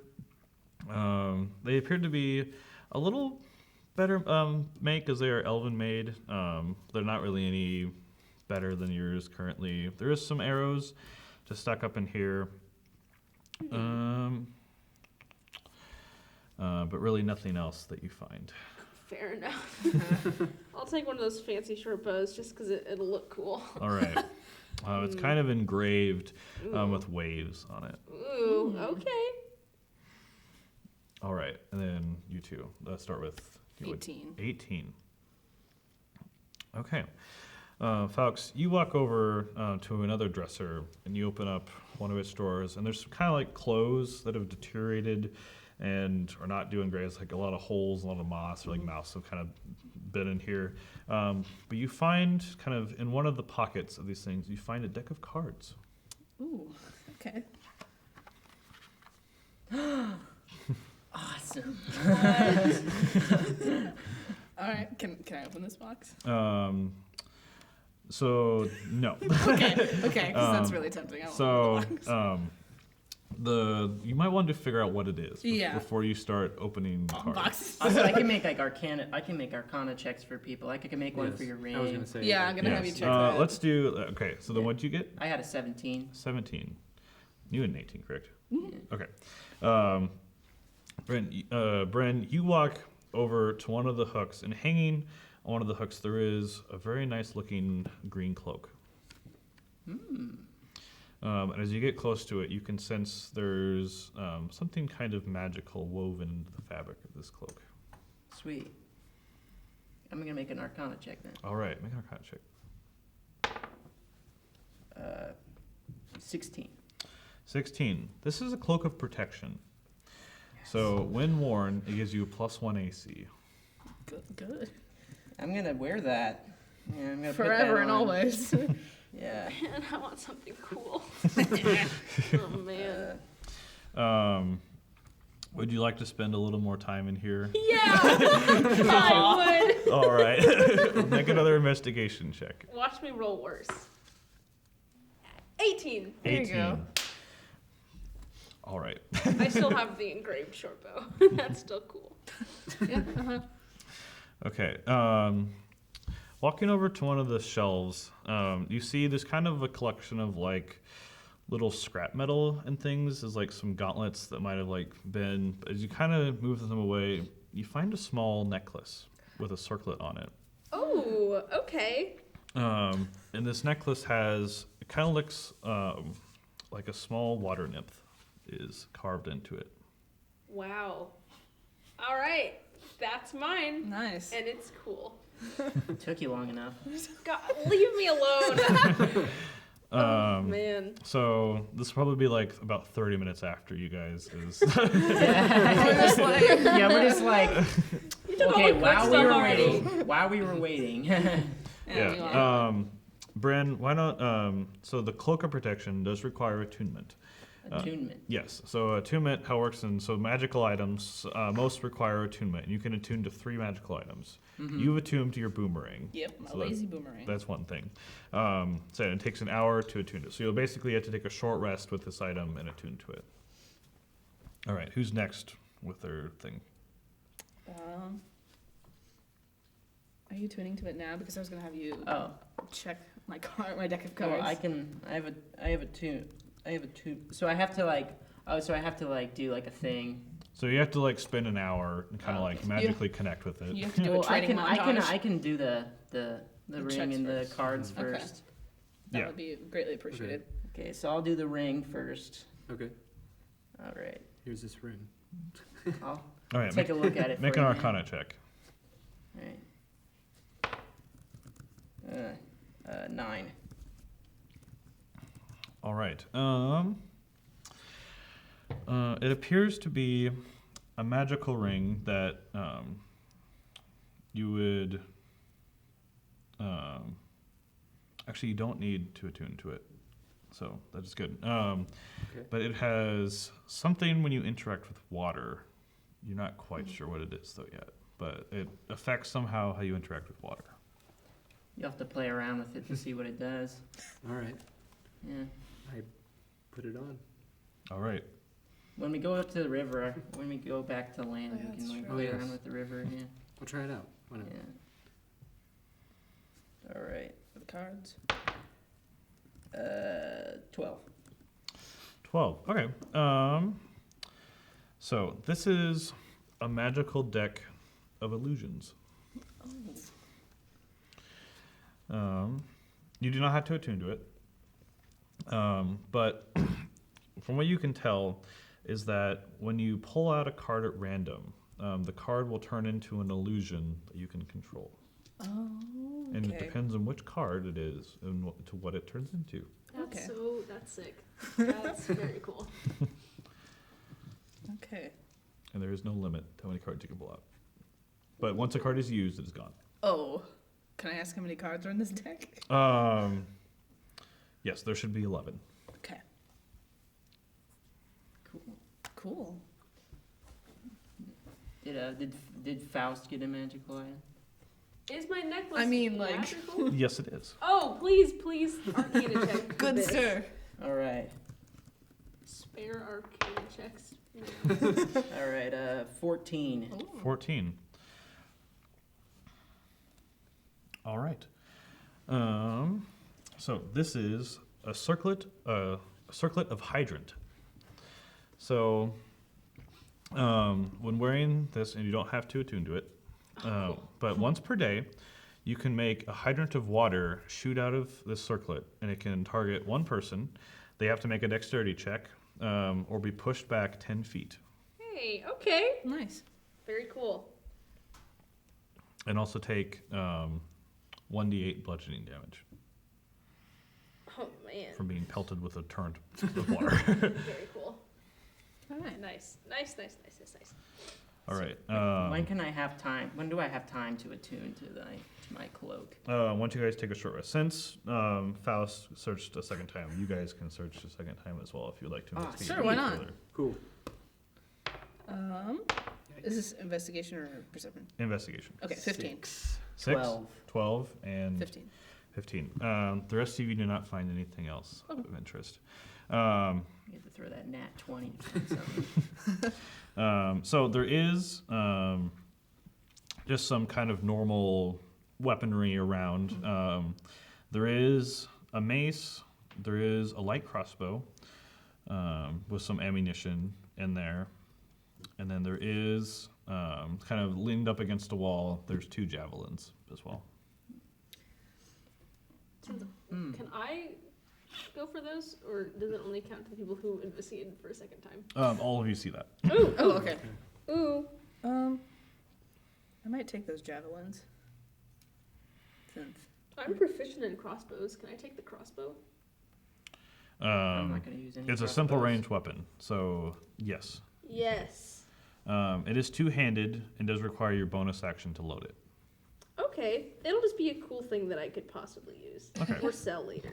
They appear to be a little better make, as they are elven made. They're not really any better than yours currently. There is some arrows just stuck up in here. But really nothing else that you find. Fair enough. I'll take one of those fancy short bows just because it'll look cool. All right. It's kind of engraved Ooh. with waves on it. Ooh, okay. All right. And then you two. Let's start with you. 18. 18. Okay. Falx, you walk over to another dresser and you open up one of its drawers, and there's kind of like clothes that have deteriorated and are not doing great. It's like a lot of holes, a lot of moss, or like mouse have kind of been in here. But you find kind of in one of the pockets of these things, you find a deck of cards. Ooh, okay. Awesome. All right, can I open this box? So no. Okay, because that's really tempting. I won't open the box. You might want to figure out what it is Yeah. before you start opening cards. Boxes. Also, I can make like arcana checks for people. I can make one Yes. for your ring. I was going to say. Yeah, I'm gonna have you Yes. check that. Let's do. Okay, so then what'd you get? I had a 17. 17. You had an 18, correct? Mm-hmm. Okay. Bren, you walk over to one of the hooks, and hanging on one of the hooks there is a very nice looking green cloak. And as you get close to it, you can sense there's something kind of magical woven into the fabric of this cloak. Sweet. I'm gonna make an arcana check then. All right, make an arcana check. 16. 16. This is a cloak of protection. So when worn, it gives you a +1 AC. Good. I'm gonna wear that. Yeah, I'm gonna put Forever that and on. always. Yeah. Man, I want something cool. Oh man. Would you like to spend a little more time in here? Yeah, I would. All right. Make another investigation check. Watch me roll worse. 18. There you 18. go. All right. I still have the engraved short bow. That's still cool. Yeah. Okay. Walking over to one of the shelves, you see there's kind of a collection of like little scrap metal and things. There's like some gauntlets that might have like been. As you kind of move them away, you find a small necklace with a circlet on it. Oh, okay. And this necklace has, it kind of looks like a small water nymph is carved into it. Wow. All right, that's mine, Nice. and it's cool. It took you long enough. God, leave me alone. Oh, Um, man. So this will probably be like about 30 minutes after you guys is. Yeah, we're just like, You took okay, all the good while we stuff were already. waiting, while we were waiting. Yeah. Bren, why not? So the cloak of protection does require attunement. Attunement. Yes. So attunement, how it works, and so magical items most require attunement. You can attune to 3 magical items. Mm-hmm. You've attuned to your boomerang. Yep, my So lazy boomerang. That's one thing. So it takes an hour to attune it. So you'll basically have to take a short rest with this item and attune to it. All right. Who's next with their thing? Are you tuning to it now? Because I was gonna have you Oh, check my deck of cards. well, I have a tune. So I have to like, so I have to like do like a thing. So you have to like spend an hour and kind of Oh, like okay. magically connect with it. You have to do Well, a training montage. I can do the ring checks and the first. cards Okay. first. That Yeah. would be greatly appreciated. Okay, so I'll do the ring first. Okay, All right. here's this ring. I'll All right. take a look at it. Make for an you, Arcana check. man. All right. 9. All right. It appears to be a magical ring that you would. Actually, you don't need to attune to it, so that is good. But it has something when you interact with water. You're not quite sure what it is though yet, but it affects somehow how you interact with water. You have to play around with it to see what it does. All right, Yeah. I put it on. All right. When we go up to the river, when we go back to land, Oh, yeah, we can that's like true. play Oh, yes. around with the river. Yeah. I'll try it out. Why not? Yeah. All right. For the cards. 12. 12. Okay. So this is a magical deck of illusions. You do not have to attune to it. But from what you can tell is that when you pull out a card at random, the card will turn into an illusion that you can control. Oh, And it okay. depends on which card it is and to what it turns into. That's Okay. that's sick. That's very cool. Okay. And there is no limit to how many cards you can pull out. But once a card is used, it is gone. Oh, can I ask how many cards are in this deck? Yes, there should be 11. Okay. Cool. Cool. Did Faust get a magical item? Is my necklace I mean, like- magical? Yes, it is. Oh, please, Arcana check. for Good this. sir. All right. Spare Arcana checks. All right. 14. Ooh. 14. All right. So this is a circlet of hydrant. So when wearing this, and you don't have to attune to it, but once per day, you can make a hydrant of water shoot out of this circlet, and it can target one person. They have to make a dexterity check or be pushed back 10 feet. Hey, okay. Nice. Very cool. And also take 1d8 bludgeoning damage Oh man. from being pelted with a torrent of water. Very cool. All right. Nice. All right. When can I have time? When do I have time to attune to my cloak? Once you guys take a short rest, since Faust searched a second time, you guys can search a second time as well if you'd like to. Ah, investigate sure, why it not? further. Cool. Is this investigation or perception? Investigation. Okay, 15. 6, 12. 12, and 15. 15. The rest of you do not find anything else of interest. You have to throw that nat 20 or something. So there is just some kind of normal weaponry around. There is a mace. There is a light crossbow with some ammunition in there. And then there is, kind of leaned up against a wall, there's 2 javelins as well. Can I go for those, or does it only count to the people who investigated for a second time? All of you see that. Ooh, Oh, okay. ooh. I might take those javelins. Since I'm proficient in crossbows. Can I take the crossbow? I'm not gonna use any. It's a simple crossbows. range weapon, so yes. Yes. It is two-handed and does require your bonus action to load it. Okay, it'll just be a cool thing that I could possibly use Okay. or sell later.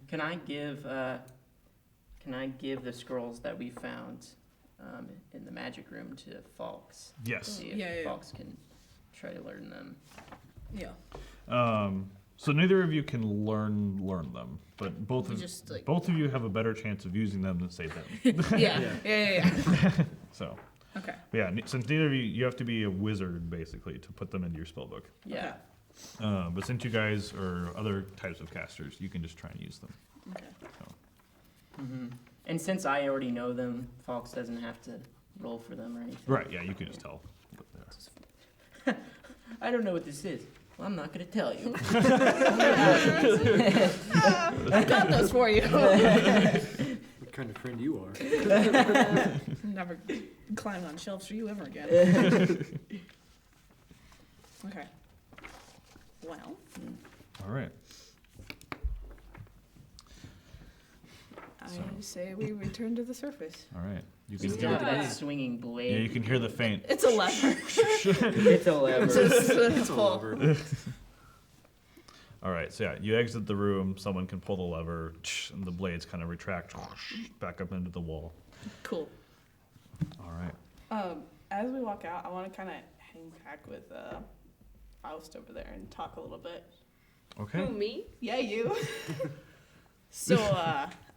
Can I give the scrolls that we found in the magic room to Falx? Yes. See if Yeah. Falx can try to learn them. yeah, So neither of you can learn them, but both we of just like both of you have a better chance of using them than say them. yeah. So, Okay. yeah, since neither of you have to be a wizard basically to put them into your spellbook. Yeah. But since you guys are other types of casters, you can just try and use them. Okay. And since I already know them, Falx doesn't have to roll for them or anything. Right? Yeah, you can just tell. I don't know what this is. Well, I'm not gonna tell you. I got those for you. What kind of friend you are. Never climb on shelves for you ever again. Okay. Well, All right. I So- say we return to the surface. All right. You You can still have hear. that swinging blade. Yeah, you can hear the faint. It's a lever. It's a lever. It's a full. lover. All right. So yeah, you exit the room. Someone can pull the lever, and the blades kind of retract back up into the wall. Cool. All right. As we walk out, I want to kind of hang back with Faust over there and talk a little bit. Okay. Who, me? Yeah, you. So,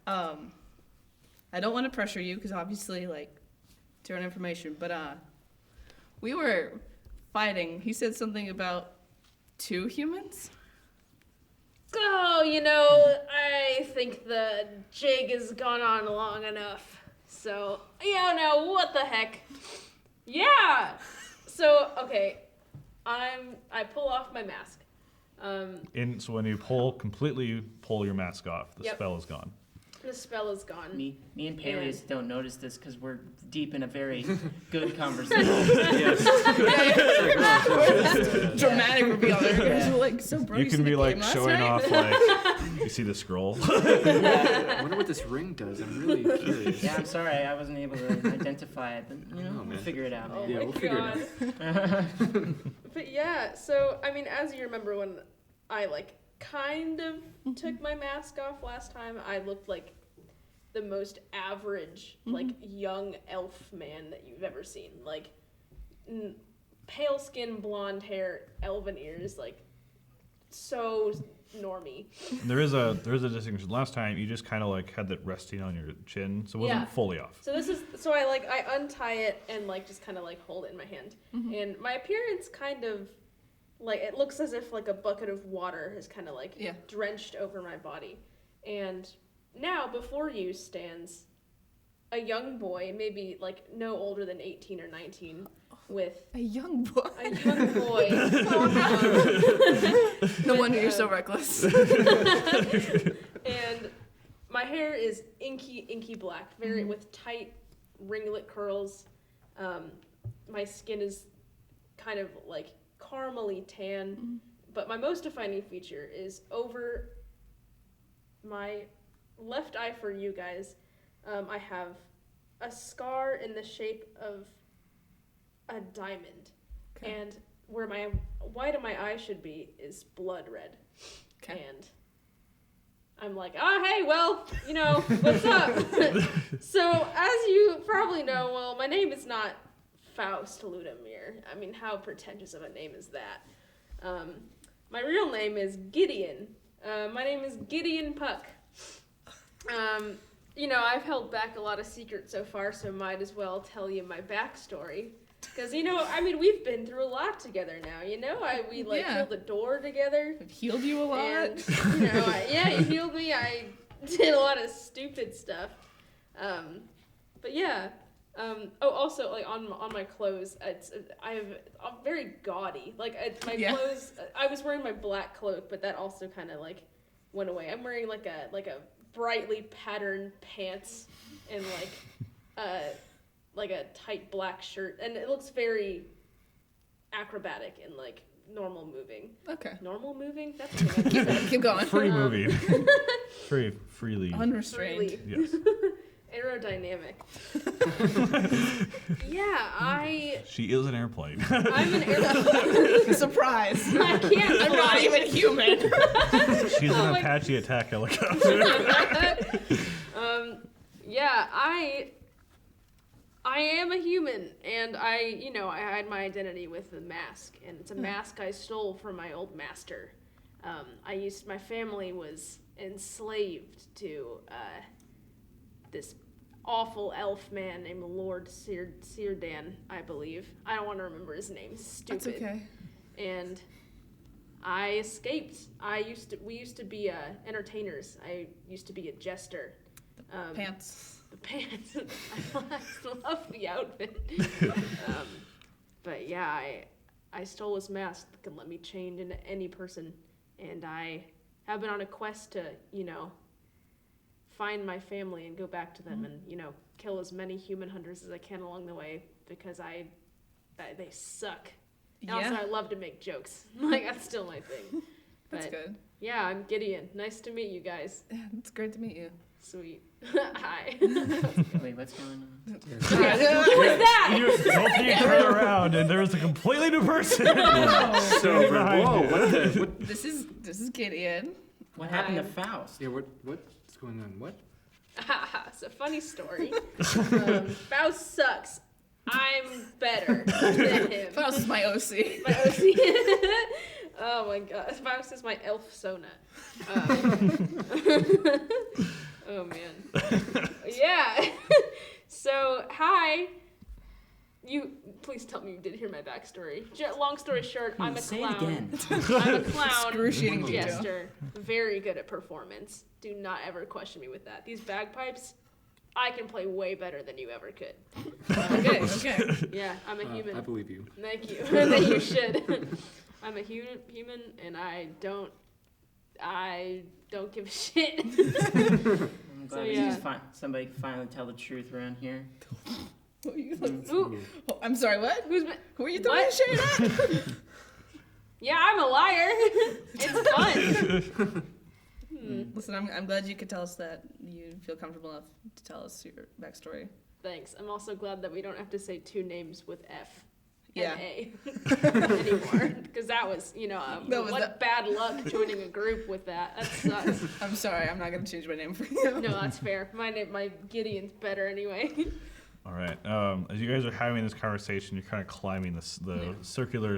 I don't want to pressure you because obviously, like, to earn information, but we were fighting. He said something about 2 humans. Oh, I think the jig has gone on long enough. So, no, what the heck? Yeah! So, okay, I pull off my mask. So when you completely pull your mask off, the Yep. spell is gone. The spell is gone. Me and Paelius don't notice this because we're deep in a very good conversation. Dramatic reveal. Yeah. We're like so bro. You can seen be the like game last showing night? off like you see the scroll. I wonder what this ring does. I'm really curious. Yeah, I'm sorry I wasn't able to identify it, but Oh, we'll man. figure it out. Oh Man. Yeah, my we'll figure it God. But yeah, so, as you remember when I, kind of took my mask off last time, I looked like the most average, young elf man that you've ever seen. Pale skin, blonde hair, elven ears, so normy. There is a distinction. Last time you just kind of had that resting on your chin, so it wasn't Yeah. fully off. So I untie it and just kind of hold it in my hand. And my appearance kind of it looks as if a bucket of water has kind of Yeah. drenched over my body. And now before you stands a young boy, maybe no older than 18 or 19, with A young boy. a young boy. No wonder you're so reckless. And my hair is inky black, very with tight ringlet curls. My skin is kind of caramely tan, but my most defining feature is over my left eye for you guys. I have a scar in the shape of a diamond, Okay. and where my white of my eye should be is blood red. Okay. And I'm hey, well, what's up? So, as you probably know, my name is not Faust Ludamir. How pretentious of a name is that? My real name is Gideon. My name is Gideon Puck. I've held back a lot of secrets so far, so might as well tell you my backstory. Because, we've been through a lot together now, We, Yeah. healed the door together. I've healed you a lot. And, you healed me. I did a lot of stupid stuff. But yeah. Also, on my clothes, I'm very gaudy. My Yeah. clothes, I was wearing my black cloak, but that also kind of, went away. I'm wearing, a brightly patterned pants and like a tight black shirt, and it looks very acrobatic and like normal moving. Okay. Normal moving? That's a thing I Keep going. Free movie. Freely. Unrestrained. freely. Yes. Aerodynamic. Yeah, She is an airplane. I'm an airplane. Surprise. I can't I'm not fly. even human. She's an my- Apache attack helicopter. Yeah, I am a human, and I hide my identity with a mask, and it's a mask I stole from my old master. My family was enslaved to this awful elf man named Lord Círdan, I believe. I don't want to remember his name. Stupid. That's okay. And I escaped. We used to be entertainers. I used to be a jester. Pants. The pants. I love the outfit. But yeah, I stole his mask that can let me change into any person, and I have been on a quest to, find my family and go back to them and, kill as many human hunters as I can along the way, because they suck. And also, I love to make jokes. Like, that's still my thing. That's But, good. yeah, I'm Gideon. Nice to meet you guys. Yeah, it's great to meet you. Sweet. Hi. Wait, what's going on? Who was that? Both of you turn around, and there's a completely new person. So, behind whoa, you. what? This is Gideon. What happened to Faust? Yeah, what's going on? What? It's a funny story. Faust sucks. I'm better than him. Faust is my OC. My OC. Oh my god. Faust is my elf Sona. Oh man. Yeah. So, hi. Please tell me you did hear my backstory. Long story short, I'm a Say clown. it again. I'm a clown. Excruciating detail. Jester. Very good at performance. Do not ever question me with that. These bagpipes, I can play way better than you ever could. Okay. Yeah, I'm a human. I believe you. Thank you. That you should. I'm a human, and I don't give a shit. I'm glad So, we yeah. just somebody can finally tell the truth around here. Ooh, Oh, I'm sorry, what? Who are you throwing What? shade at? yeah, I'm a liar. It's fun. Listen, I'm glad you could tell us that. You feel comfortable enough to tell us your backstory. Thanks. I'm also glad that we don't have to say two names with F Yeah. and A anymore, because that was, That was what bad luck joining a group with that. That sucks. I'm sorry, I'm not gonna change my name for you. No, that's fair. My Gideon's better anyway. All right. As you guys are having this conversation, you're kind of climbing the circular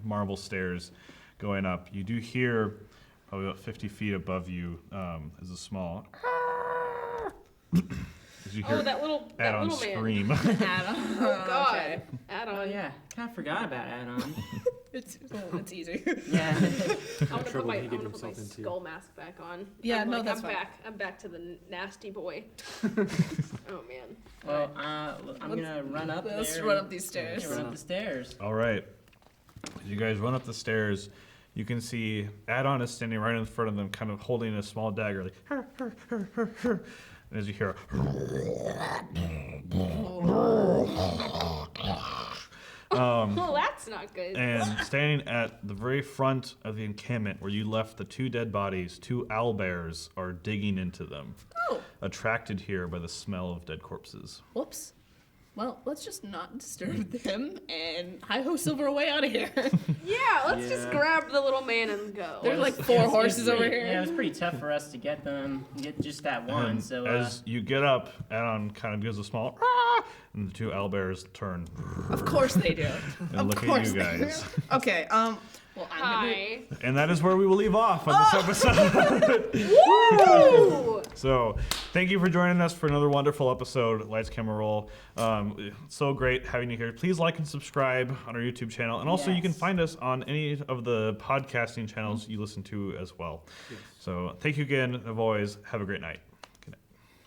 marble stairs going up. You do hear, probably about 50 feet above you, is a small... As you hear that little add-on man. scream. Adam. Oh God. Okay. Add-on. Oh yeah, kind of forgot about add-on. It's easy. Yeah. I'm gonna trouble put he my get himself into. skull mask back on. Yeah, I'm no, that's I'm fine. back. I'm back to the nasty boy. Oh man. Well, I'm gonna run up there. Let's run up these stairs. Yeah, run up the stairs. All right. As you guys run up the stairs, you can see Add-on is standing right in front of them, kind of holding a small dagger. Like, "Hur, hur, hur, hur, hur." And as you hear, Well, that's not good. and standing at the very front of the encampment where you left the two dead bodies, two owlbears are digging into them, Oh, attracted here by the smell of dead corpses. whoops. Well, let's just not disturb them and hi-ho Silver away out of here. Yeah, let's just Yeah. grab the little man and go. There's like It four was horses over pretty- here. Yeah, it was pretty tough for us to get just that one. And So as you get up, Add-on kind of gives a small, "Ah!" and the two owlbears turn Of course they do. and Of look at course you they guys. do. Okay, well, I'm gonna... Hi. And that is where we will leave off on this episode. Woo! So, thank you for joining us for another wonderful episode, Lights, Camera, Roll. So great having you here. Please like and subscribe on our YouTube channel. And also, you can Yes. find us on any of the podcasting channels you listen to as well. Yes. So, thank you again. As always, have a great night.